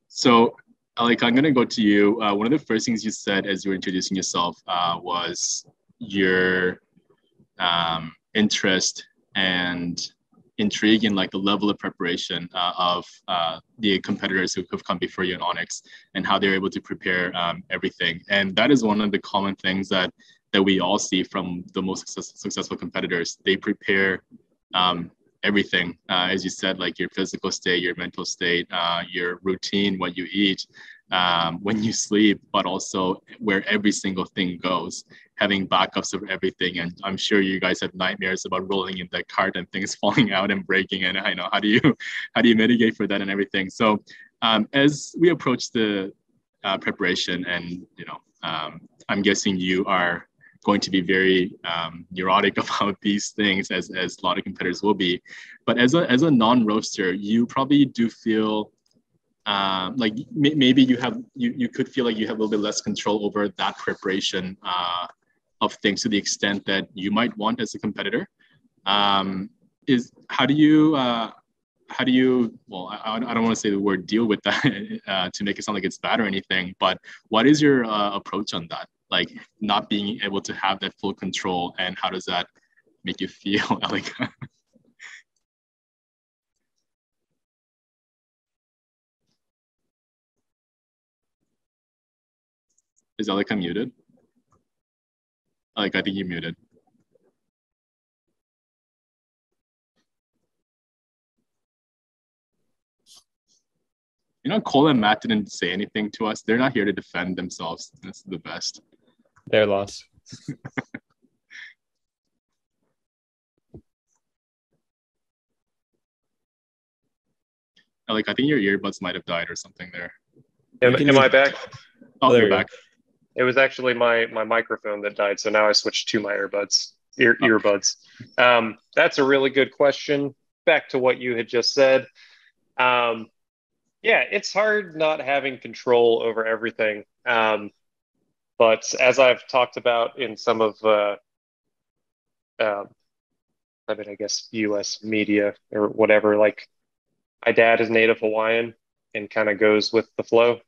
So Elika, I'm going to go to you. One of the first things you said as you were introducing yourself was your interest and intrigue in like the level of preparation of the competitors who have come before you in Onyx, and how they're able to prepare everything. And that is one of the common things that we all see from the most successful competitors. They prepare everything, as you said, like your physical state, your mental state, your routine, what you eat, when you sleep, but also where every single thing goes, having backups of everything. And I'm sure you guys have nightmares about rolling in the cart and things falling out and breaking. And I know, how do you mitigate for that and everything? So as we approach the preparation, and I'm guessing you are going to be very neurotic about these things, as a lot of competitors will be. But as a non-roaster, you probably do feel like maybe you could feel like you have a little bit less control over that preparation of things, to the extent that you might want as a competitor. How do you well, I don't want to say the word deal with that to make it sound like it's bad or anything, but what is your approach on that? Like not being able to have that full control, and how does that make you feel, Elika? Is Elika muted? Like, I think you're muted. Cole and Matt didn't say anything to us. They're not here to defend themselves. That's the best. Their loss. Like, I think your earbuds might have died or something there. Am I back? Oh, you're back. It was actually my microphone that died, so now I switched to my earbuds. That's a really good question. Back to what you had just said. Yeah, it's hard not having control over everything. But as I've talked about in some of, I guess U.S. media or whatever, like my dad is native Hawaiian and kind of goes with the flow.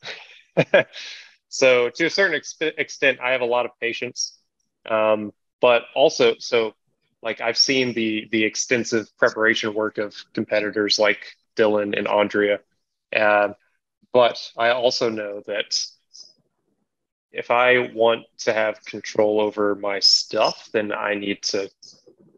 So to a certain extent, I have a lot of patience. But also, so like I've seen the extensive preparation work of competitors like Dylan and Andrea. But I also know that if I want to have control over my stuff, then I need to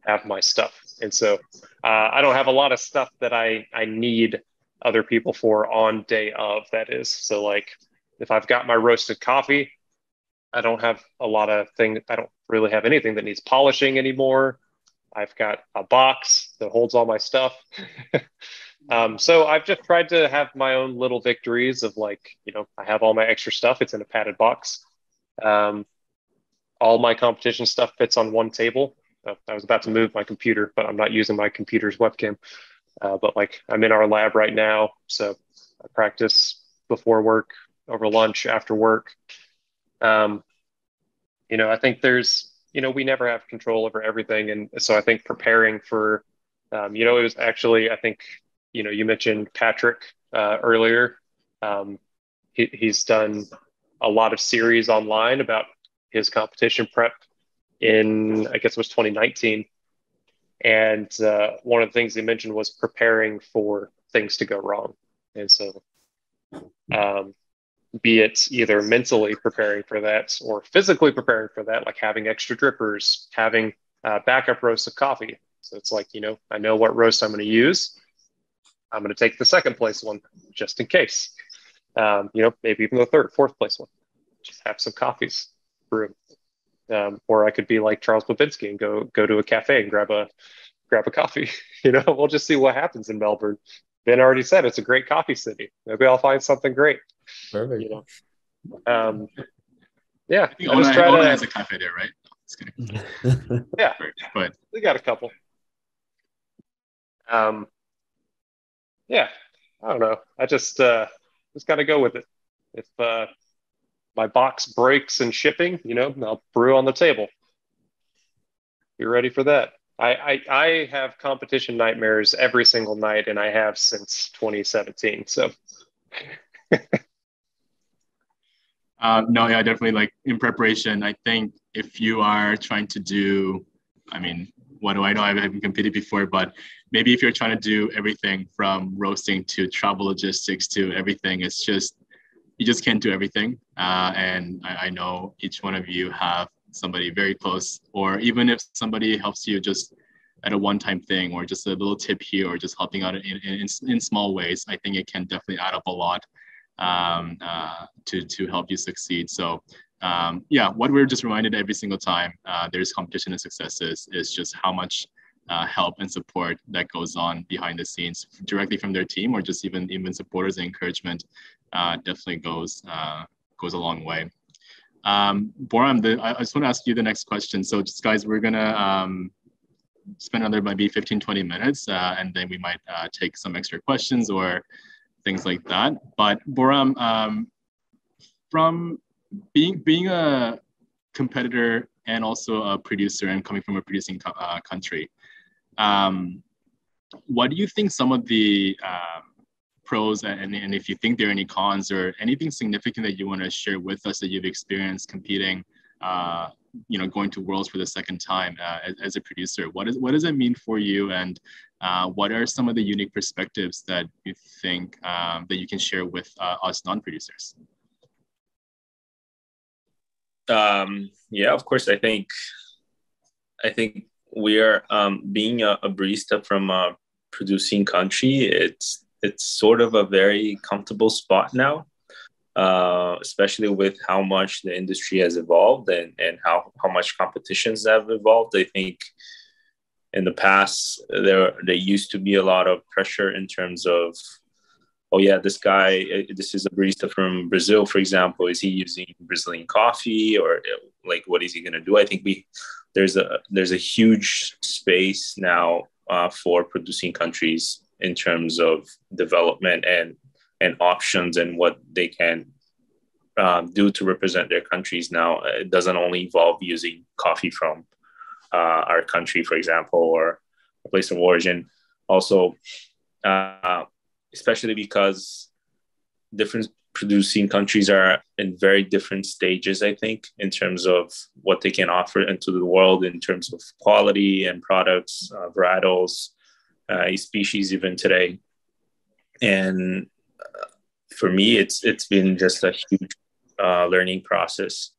have my stuff. And so I don't have a lot of stuff that I need other people for on day of, that is. So like if I've got my roasted coffee, I don't have a lot of things. I don't really have anything that needs polishing anymore. I've got a box that holds all my stuff. So I've just tried to have my own little victories of like, I have all my extra stuff. It's in a padded box. All my competition stuff fits on one table. I was about to move my computer, but I'm not using my computer's webcam. But like I'm in our lab right now. So I practice before work, over lunch, after work. I think there's, we never have control over everything. And so I think preparing for, it was actually, I think, you mentioned Patrick earlier. He's done a lot of series online about his competition prep in, I guess it was 2019. And one of the things he mentioned was preparing for things to go wrong. And so be it either mentally preparing for that or physically preparing for that, like having extra drippers, having backup roasts of coffee. So it's like, I know what roast I'm going to use. I'm going to take the second place one just in case. Maybe even the third, fourth place one. Just have some coffees brew. Or I could be like Charles Babinski and go to a cafe and grab a coffee. We'll just see what happens in Melbourne. Ben already said it's a great coffee city. Maybe I'll find something great. Perfect. Yeah. I think Ona has a cafe there, right? Just kidding. Yeah, but we got a couple. Yeah, I don't know. I just got to go with it. If my box breaks in shipping, I'll brew on the table. Be ready for that. I have competition nightmares every single night, and I have since 2017. So. No, yeah, definitely. Like in preparation, I think if you are trying to do, what do I know? I haven't competed before, but maybe if you're trying to do everything from roasting to travel logistics to everything, you just can't do everything. And I know each one of you have somebody very close, or even if somebody helps you just at a one-time thing, or just a little tip here, or just helping out in small ways, I think it can definitely add up a lot to help you succeed. So what we're just reminded every single time there's competition and successes is just how much help and support that goes on behind the scenes, directly from their team, or just even supporters and encouragement definitely goes a long way. Boram, I just want to ask you the next question. So just guys, we're gonna spend another maybe 15-20 minutes and then we might take some extra questions or things like that. But Boram, from being a competitor and also a producer and coming from a producing country, what do you think some of the pros and if you think there are any cons or anything significant that you want to share with us that you've experienced competing, going to Worlds for the second time as a producer? What does it mean for you, and what are some of the unique perspectives that you think that you can share with us non-producers? Yeah, of course. I think we are being a barista from a producing country. It's sort of a very comfortable spot now, especially with how much the industry has evolved and how much competitions have evolved. I think in the past there used to be a lot of pressure in terms of, oh yeah, this is a barista from Brazil, for example. Is he using Brazilian coffee, or like what is he going to do? I think there's a huge space now for producing countries in terms of development and options and what they can do to represent their countries now. It doesn't only involve using coffee from our country, for example, or a place of origin. Also, especially because different producing countries are in very different stages, I think, in terms of what they can offer into the world in terms of quality and products, varietals, species even today. And for me, it's been just a huge learning process,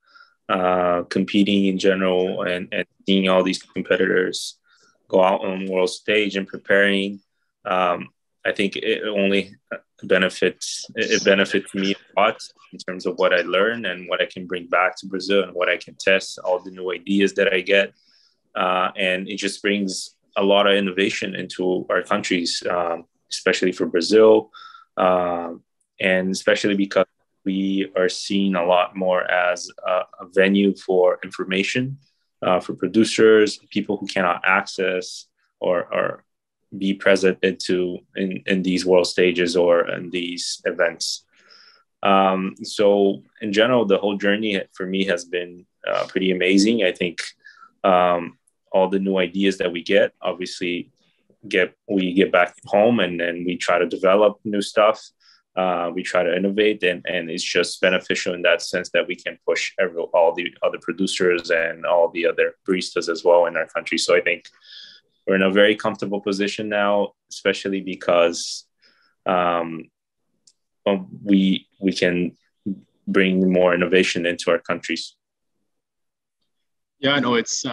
competing in general and seeing all these competitors go out on world stage and preparing. I think it only benefits me a lot in terms of what I learn and what I can bring back to Brazil and what I can test, all the new ideas that I get. And it just brings a lot of innovation into our countries, especially for Brazil. And especially because we are seen a lot more as a venue for information for producers, people who cannot access or be present in these world stages or in these events. So in general, the whole journey for me has been pretty amazing. I think all the new ideas that we get, obviously, we get back home and then we try to develop new stuff. We try to innovate, and it's just beneficial in that sense that we can push all the other producers and all the other baristas as well in our country. So I think we're in a very comfortable position now, especially because we can bring more innovation into our countries. Yeah, I know it's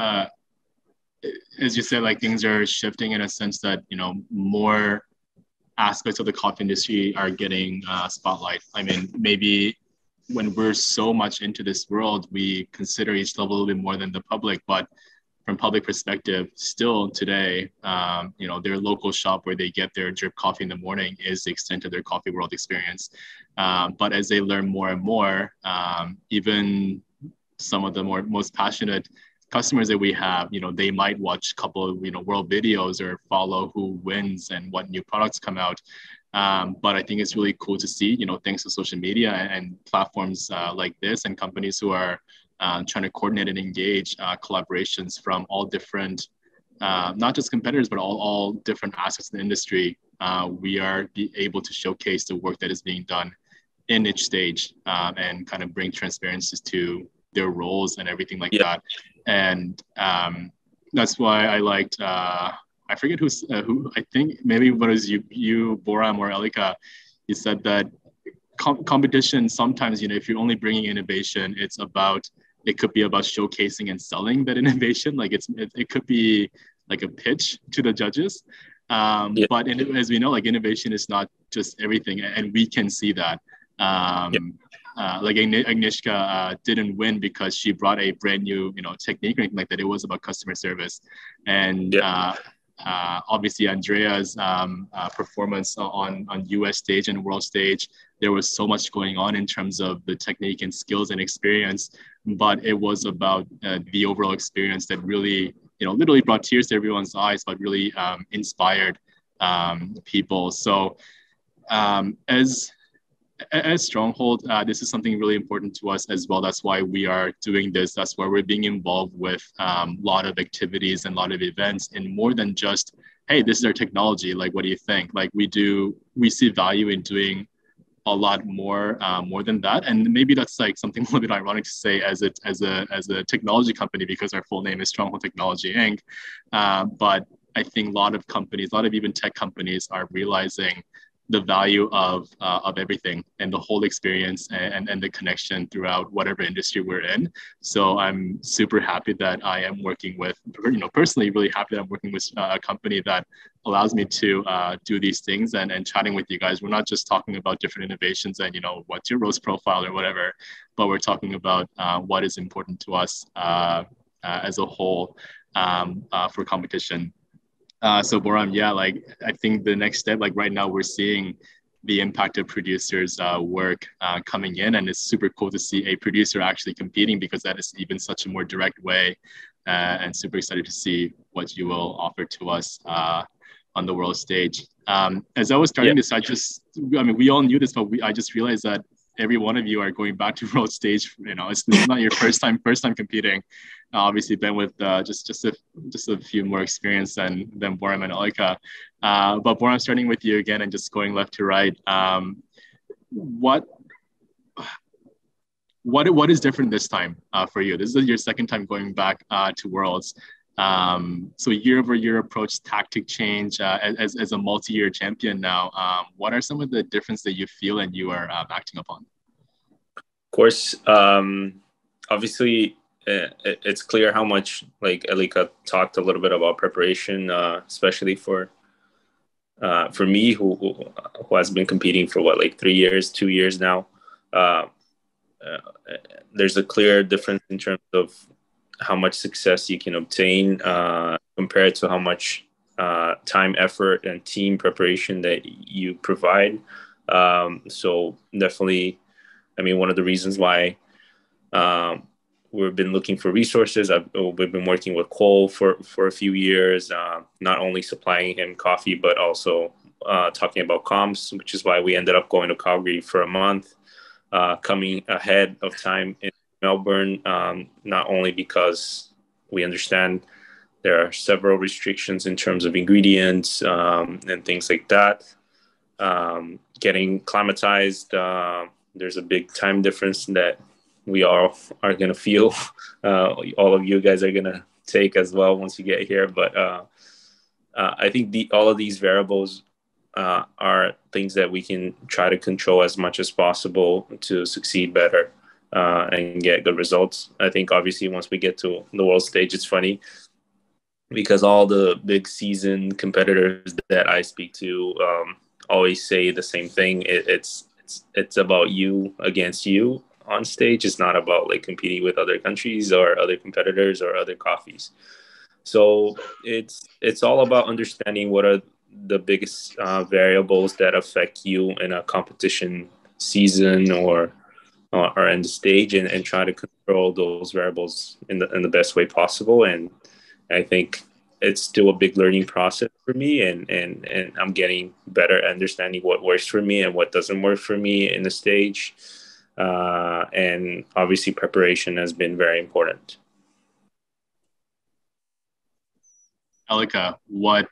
as you said, like things are shifting in a sense that, you know, more aspects of the coffee industry are getting spotlight. I mean, maybe when we're so much into this world, we consider each level a little bit more than the public, but from public perspective, still today, you know, their local shop where they get their drip coffee in the morning is the extent of their coffee world experience. But as they learn more and more, even some of the most passionate customers that we have, you know, they might watch a couple of, you know, world videos or follow who wins and what new products come out. But I think it's really cool to see, you know, thanks to social media and platforms like this and companies who are trying to coordinate and engage collaborations from all different, not just competitors, but all different aspects of the industry. We are able to showcase the work that is being done in each stage and kind of bring transparencies to their roles and everything like that. And that's why I liked, I forget who, I think maybe what is you, Boram or Elika, you said that competition sometimes, you know, if you're only bringing innovation, it could be about showcasing and selling that innovation. Like it could be like a pitch to the judges. But as we know, like innovation is not just everything, and we can see that. Like Agnieszka didn't win because she brought a brand new, you know, technique or anything like that. It was about customer service, and obviously Andrea's performance on US stage and world stage, there was so much going on in terms of the technique and skills and experience, but it was about the overall experience that really, you know, literally brought tears to everyone's eyes, but really inspired people. So as Stronghold, this is something really important to us as well. That's why we are doing this. That's why we're being involved with a lot of activities and a lot of events, and more than just, hey, this is our technology. Like, what do you think? Like we see value in doing a lot more than that. And maybe that's like something a little bit ironic to say as a technology company, because our full name is Stronghold Technology Inc. But I think a lot of companies, a lot of even tech companies are realizing the value of everything and the whole experience and the connection throughout whatever industry we're in. So I'm super happy that I am working with, you know, personally really happy that I'm working with a company that allows me to do these things and chatting with you guys. We're not just talking about different innovations and, you know, what's your roast profile or whatever, but we're talking about what is important to us as a whole for competition. So Boram, yeah, like I think the next step, like right now we're seeing the impact of producers' work coming in, and it's super cool to see a producer actually competing, because that is even such a more direct way, and super excited to see what you will offer to us on the world stage. As I was starting this, we all knew this, but I just realized that every one of you are going back to world stage. You know, it's not your first time competing. Obviously, been with just a few more experience than Boram and Elika. But Boram, starting with you again and just going left to right. What is different this time for you? This is your second time going back to Worlds. So year-over-year approach, tactic change as a multi-year champion now. What are some of the differences that you feel and you are acting upon? Of course, obviously, it's clear how much, like Elika talked a little bit about preparation, especially for me, who has been competing for 2 years now. There's a clear difference in terms of how much success you can obtain compared to how much time, effort, and team preparation that you provide. So definitely, I mean, one of the reasons why we've been looking for resources. We've been working with Cole for a few years, not only supplying him coffee, but also talking about comps, which is why we ended up going to Calgary for a month, coming ahead of time in Melbourne, not only because we understand there are several restrictions in terms of ingredients and things like that. Getting climatized, there's a big time difference that we all are going to feel. All of you guys are going to take as well once you get here. But I think all of these variables are things that we can try to control as much as possible to succeed better and get good results. I think obviously once we get to the world stage, it's funny because all the big season competitors that I speak to always say the same thing. It's about you against you on stage. It's not about like competing with other countries or other competitors or other coffees. So it's all about understanding what are the biggest variables that affect you in a competition season or in the stage, and try to control those variables in the best way possible. And I think it's still a big learning process for me, and I'm getting better at understanding what works for me and what doesn't work for me in the stage. And obviously preparation has been very important. Elika, what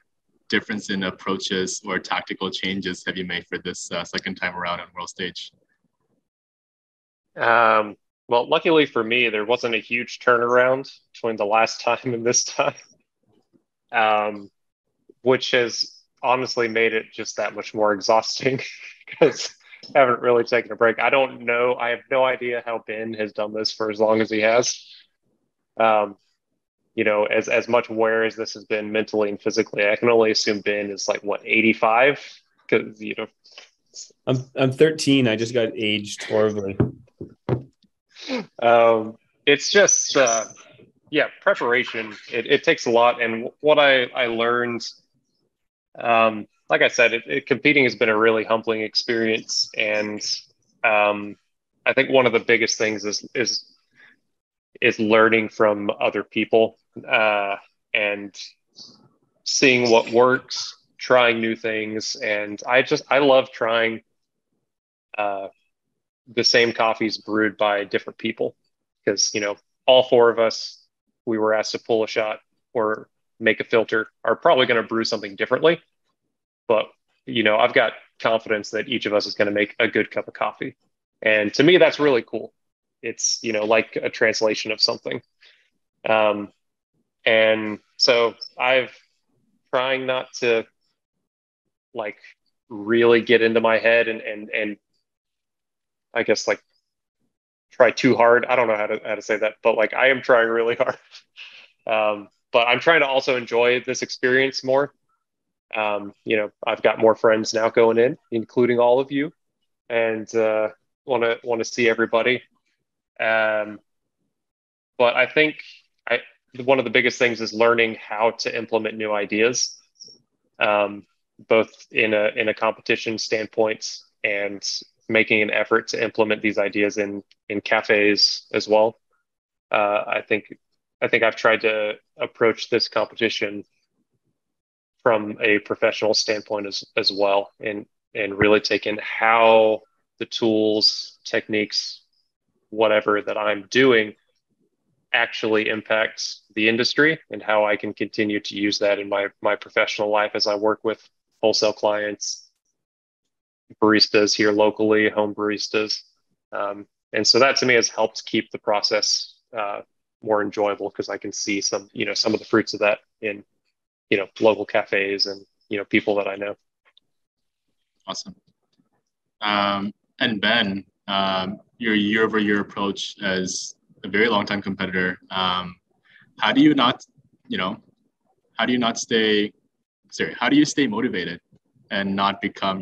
difference in approaches or tactical changes have you made for this second time around on world stage? Well, luckily for me, there wasn't a huge turnaround between the last time and this time, which has honestly made it just that much more exhausting because I haven't really taken a break. I don't know. I have no idea how Ben has done this for as long as he has. You know, as much wear as this has been mentally and physically, I can only assume Ben is like, what, 85? Because, you know. I'm 13. I just got aged horribly. It's just, preparation. It takes a lot. And what I learned, like I said, competing has been a really humbling experience. And I think one of the biggest things is learning from other people and seeing what works, trying new things. And I love trying the same coffees brewed by different people because, you know, all four of us, we were asked to pull a shot or make a filter, are probably going to brew something differently. But, you know, I've got confidence that each of us is going to make a good cup of coffee. And to me, that's really cool. It's, you know, like a translation of something. And so I've trying not to like really get into my head and I guess like try too hard. I don't know how to say that, but like I am trying really hard. But I'm trying to also enjoy this experience more. You know, I've got more friends now going in, including all of you, and want to see everybody. But I think one of the biggest things is learning how to implement new ideas, both in a competition standpoint and making an effort to implement these ideas in cafes as well. I think I've tried to approach this competition from a professional standpoint as well, and really take in how the tools, techniques, whatever that I'm doing actually impacts the industry and how I can continue to use that in my professional life as I work with wholesale clients, baristas here locally, home baristas. And so that to me has helped keep the process more enjoyable because I can see some of the fruits of that in, local cafes and, people that I know. Awesome. And Ben, your year-over-year approach as a very long-time competitor, how do you stay motivated and not become,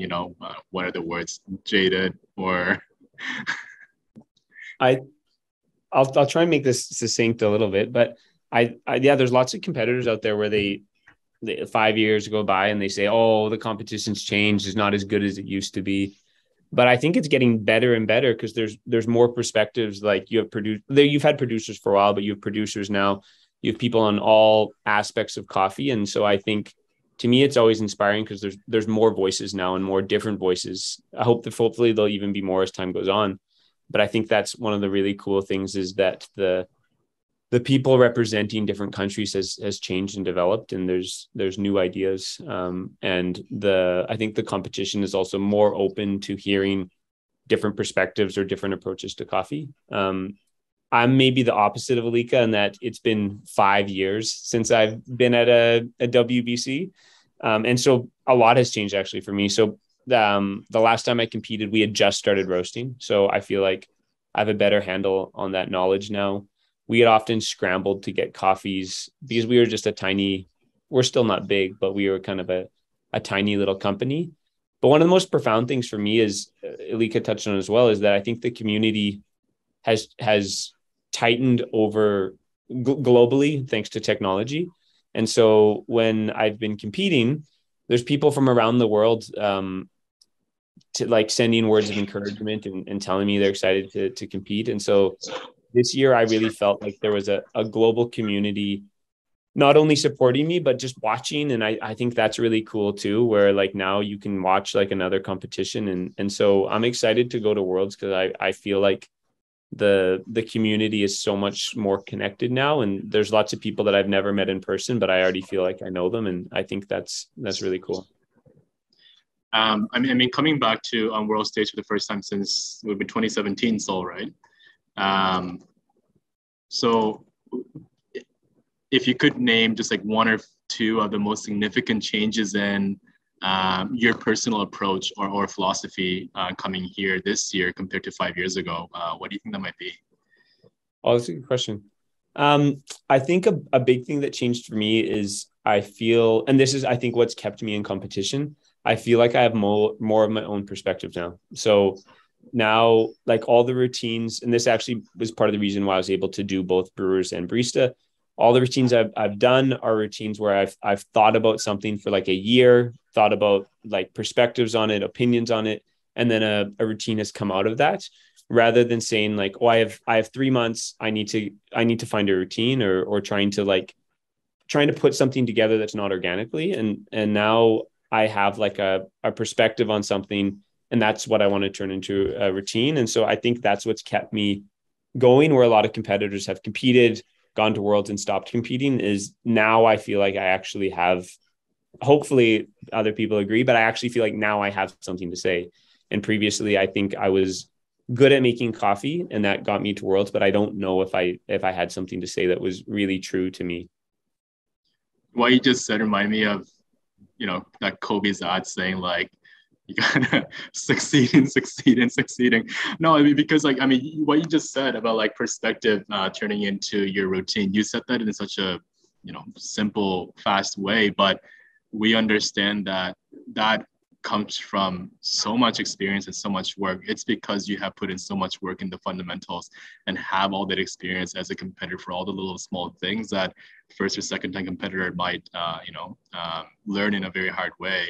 what are the words, jaded or? I'll try and make this succinct a little bit, but there's lots of competitors out there where they 5 years go by and they say, oh, the competition's changed, it's not as good as it used to be. But I think it's getting better and better because there's more perspectives. Like you've had producers for a while, but you have producers now. You have people on all aspects of coffee, and so I think to me it's always inspiring because there's more voices now and more different voices. I hope that hopefully there'll even be more as time goes on. But I think that's one of the really cool things is that the people representing different countries has changed and developed, and there's new ideas. And I think the competition is also more open to hearing different perspectives or different approaches to coffee. I'm maybe the opposite of Elika in that it's been 5 years since I've been at a WBC. And so a lot has changed actually for me. So the last time I competed, we had just started roasting. So I feel like I have a better handle on that knowledge now. We had often scrambled to get coffees because we were just we're still not big, but we were kind of a tiny little company. But one of the most profound things for me is, Elika touched on as well, is that I think the community has tightened over globally thanks to technology. And so when I've been competing, there's people from around the world to like sending words of encouragement and telling me they're excited to compete. And so this year, I really felt like there was a global community, not only supporting me, but just watching. And I think that's really cool too, where like now you can watch like another competition. And so I'm excited to go to Worlds because I feel like the community is so much more connected now. And there's lots of people that I've never met in person, but I already feel like I know them. And I think that's really cool. I mean, coming back to on world stage for the first time since it would be 2017 Seoul, right? So if you could name just like one or two of the most significant changes in your personal approach or philosophy coming here this year compared to 5 years ago, what do you think that might be? Oh, that's a good question. I think a big thing that changed for me is I feel, and this is, I think, what's kept me in competition. I feel like I have more of my own perspective now. So now, like all the routines, and this actually was part of the reason why I was able to do both Brewers and Barista. All the routines I've done are routines where I've thought about something for like a year, thought about like perspectives on it, opinions on it, and then a routine has come out of that. Rather than saying like, oh, I have 3 months, I need to find a routine or trying to put something together that's not organically. And now I have like a perspective on something, and that's what I want to turn into a routine. And so I think that's what's kept me going, where a lot of competitors have competed, gone to Worlds and stopped competing, is now I feel like I actually have, hopefully other people agree, but I actually feel like now I have something to say. And previously I think I was good at making coffee and that got me to Worlds, but I don't know if I had something to say that was really true to me. What you just said reminded me of, that Kobe's ad saying like, you gotta succeeding. No, I mean, because what you just said about like perspective turning into your routine, you said that in such a, simple, fast way, but we understand that comes from so much experience and so much work. It's because you have put in so much work in the fundamentals and have all that experience as a competitor for all the little small things that first or second time competitor might, learn in a very hard way,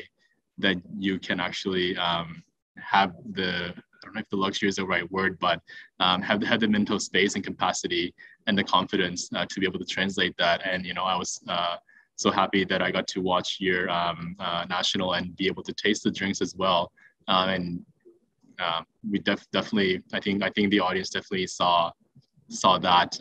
that you can actually have I don't know if the luxury is the right word, but have the mental space and capacity and the confidence to be able to translate that. And, I was so happy that I got to watch your national and be able to taste the drinks as well. And we definitely, I think the audience definitely saw that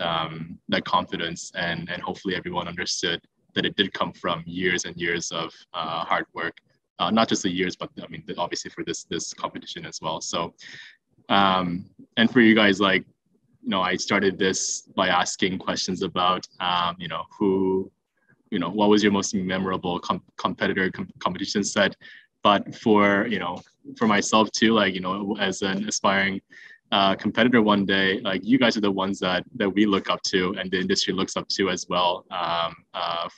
that confidence, and hopefully everyone understood that it did come from years and years of hard work, not just the years, but I mean obviously for this competition as well. So and for you guys, like, you know, I started this by asking questions about you know, who, you know, what was your most memorable competition set. But for, you know, for myself too, like, you know, as an aspiring competitor one day, like, you guys are the ones that we look up to, and the industry looks up to as well,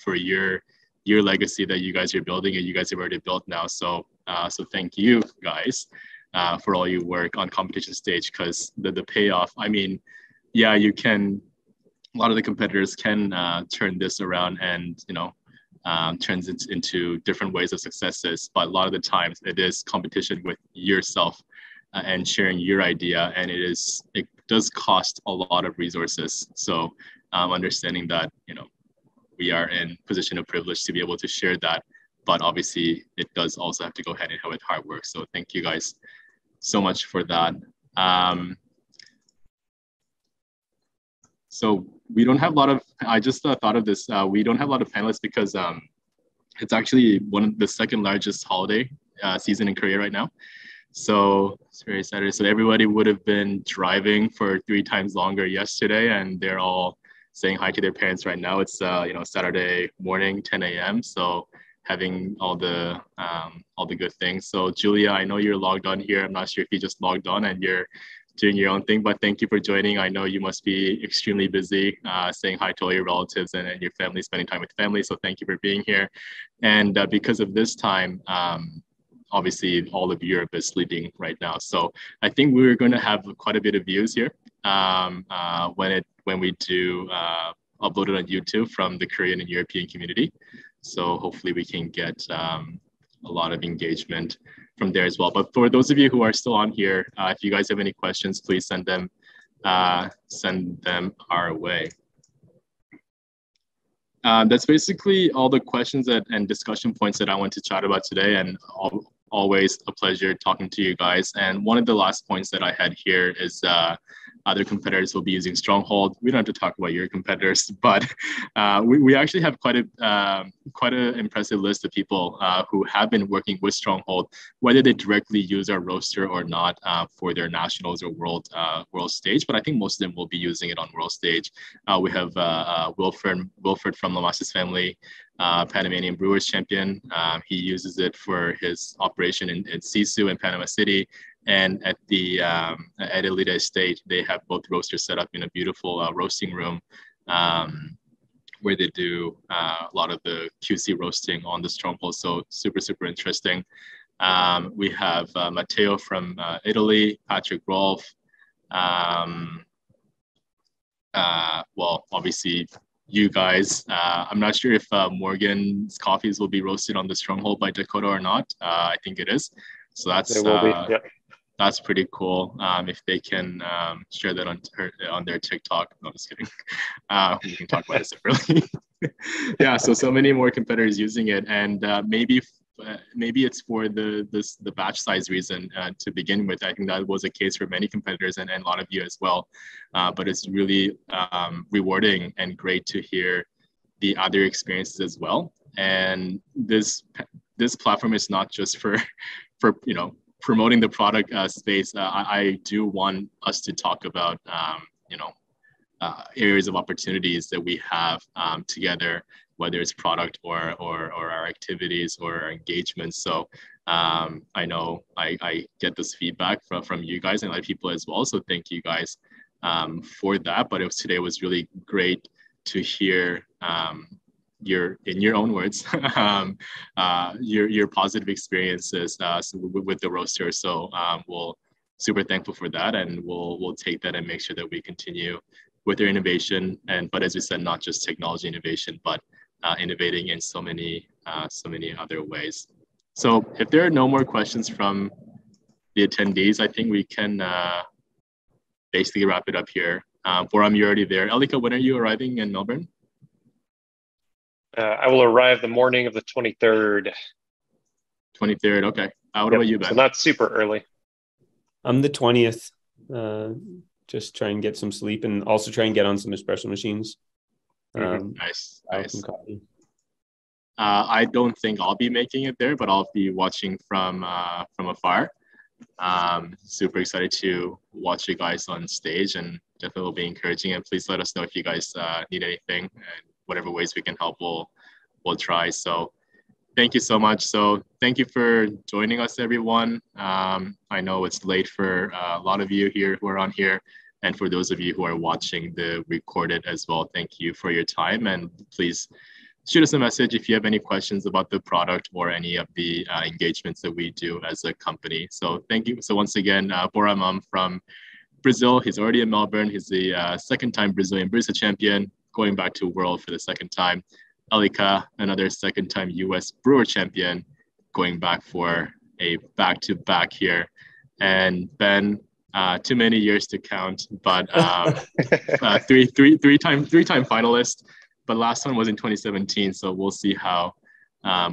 for your legacy that you guys are building, and you guys have already built now. So so thank you guys for all your work on competition stage, because the payoff, I mean, yeah, you can, a lot of the competitors can turn this around and, you know, turns it into different ways of successes, but a lot of the times it is competition with yourself and sharing your idea, and it does cost a lot of resources. So understanding that, you know, we are in position of privilege to be able to share that, but obviously it does also have to go hand in hand with hard work. So thank you guys so much for that. So we don't have a lot of, I just thought of this, we don't have a lot of panelists because it's actually the second largest holiday season in Korea right now. So it's very Saturday. So everybody would have been driving for 3 times longer yesterday, and they're all saying hi to their parents right now. It's you know, Saturday morning, 10 a.m. So having all the good things. So Julia, I know you're logged on here. I'm not sure if you just logged on and you're doing your own thing, but thank you for joining. I know you must be extremely busy saying hi to all your relatives and your family, spending time with family. So thank you for being here. And because of this time, obviously all of Europe is sleeping right now. So I think we're going to have quite a bit of views here when we do upload it on YouTube from the Korean and European community. So hopefully we can get a lot of engagement from there as well. But for those of you who are still on here, if you guys have any questions, please send them our way. That's basically all the questions and discussion points that I want to chat about today, and always a pleasure talking to you guys. And one of the last points that I had here is other competitors will be using Stronghold. We don't have to talk about your competitors, but we actually have quite an impressive list of people who have been working with Stronghold, whether they directly use our roaster or not for their nationals or world stage. But I think most of them will be using it on world stage. We have Wilfred from Lamas's family, Panamanian Brewers champion. He uses it for his operation in Sisu in Panama City. And at the at Elika Estate, they have both roasters set up in a beautiful roasting room where they do a lot of the QC roasting on the Stronghold. So super interesting. We have Matteo from Italy, Patrick Rolf. Well, obviously you guys. I'm not sure if Morgan's coffees will be roasted on the Stronghold by Dakota or not. I think it is. So that's It will be. Yep. That's pretty cool. If they can share that on their TikTok. No, just kidding. We can talk about it separately. Yeah, so many more competitors using it, and maybe it's for the batch size reason to begin with. I think that was a case for many competitors and a lot of you as well. But it's really rewarding and great to hear the other experiences as well. And this platform is not just for you know, promoting the product space. I do want us to talk about you know, areas of opportunities that we have together, whether it's product or our activities or our engagements. So I know I get this feedback from you guys and other people as well. So thank you guys for that. But today was really great to hear in your own words, your positive experiences with the roaster. So we'll super thankful for that, and we'll take that and make sure that we continue with their innovation. But as we said, not just technology innovation, but innovating in so many other ways. So if there are no more questions from the attendees, I think we can basically wrap it up here. Boram, you're already there. Elika, when are you arriving in Melbourne? I will arrive the morning of the 23rd. 23rd, okay. What about you, Ben? So not super early. I'm the 20th. Just try and get some sleep and also try and get on some espresso machines. Nice. Some coffee. I don't think I'll be making it there, but I'll be watching from afar. Super excited to watch you guys on stage, and definitely will be encouraging. And please let us know if you guys need anything, and whatever ways we can help, we'll try. So thank you so much. So thank you for joining us, everyone. I know it's late for a lot of you here who are on here, and for those of you who are watching the recorded as well, thank you for your time. And please shoot us a message if you have any questions about the product or any of the engagements that we do as a company. So thank you. So once again, Boram Um from Brazil. He's already in Melbourne. He's the second-time Brazilian Barista champion, going back to World for the second time. Elika, another second-time US Brewer champion, going back for a back-to-back here. And Ben, too many years to count, but three-time finalist. But last one was in 2017, so we'll see how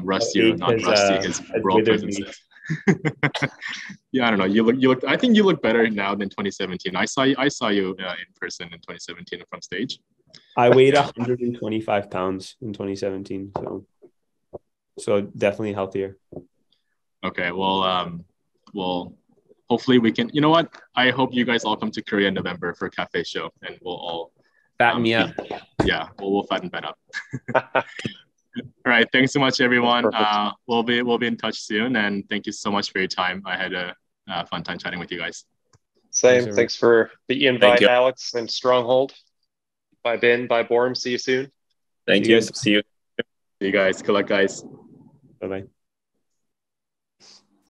rusty or not rusty his world presence is. Yeah, I don't know. You look. I think you look better now than 2017. I saw you in person in 2017 from stage. I weighed 125 pounds in 2017, so definitely healthier. Okay, well, hopefully we can. You know what? I hope you guys all come to Korea in November for Cafe Show, and we'll all fatten me up. Yeah, we'll fatten Ben up. All right, thanks so much, everyone. We'll be in touch soon, and thank you so much for your time. I had a fun time chatting with you guys. Same. Thanks for the invite, Alex and Stronghold. Bye, Ben. Bye, Boram. See you soon. Thank you. See you. See you guys. Good luck, guys. Bye-bye.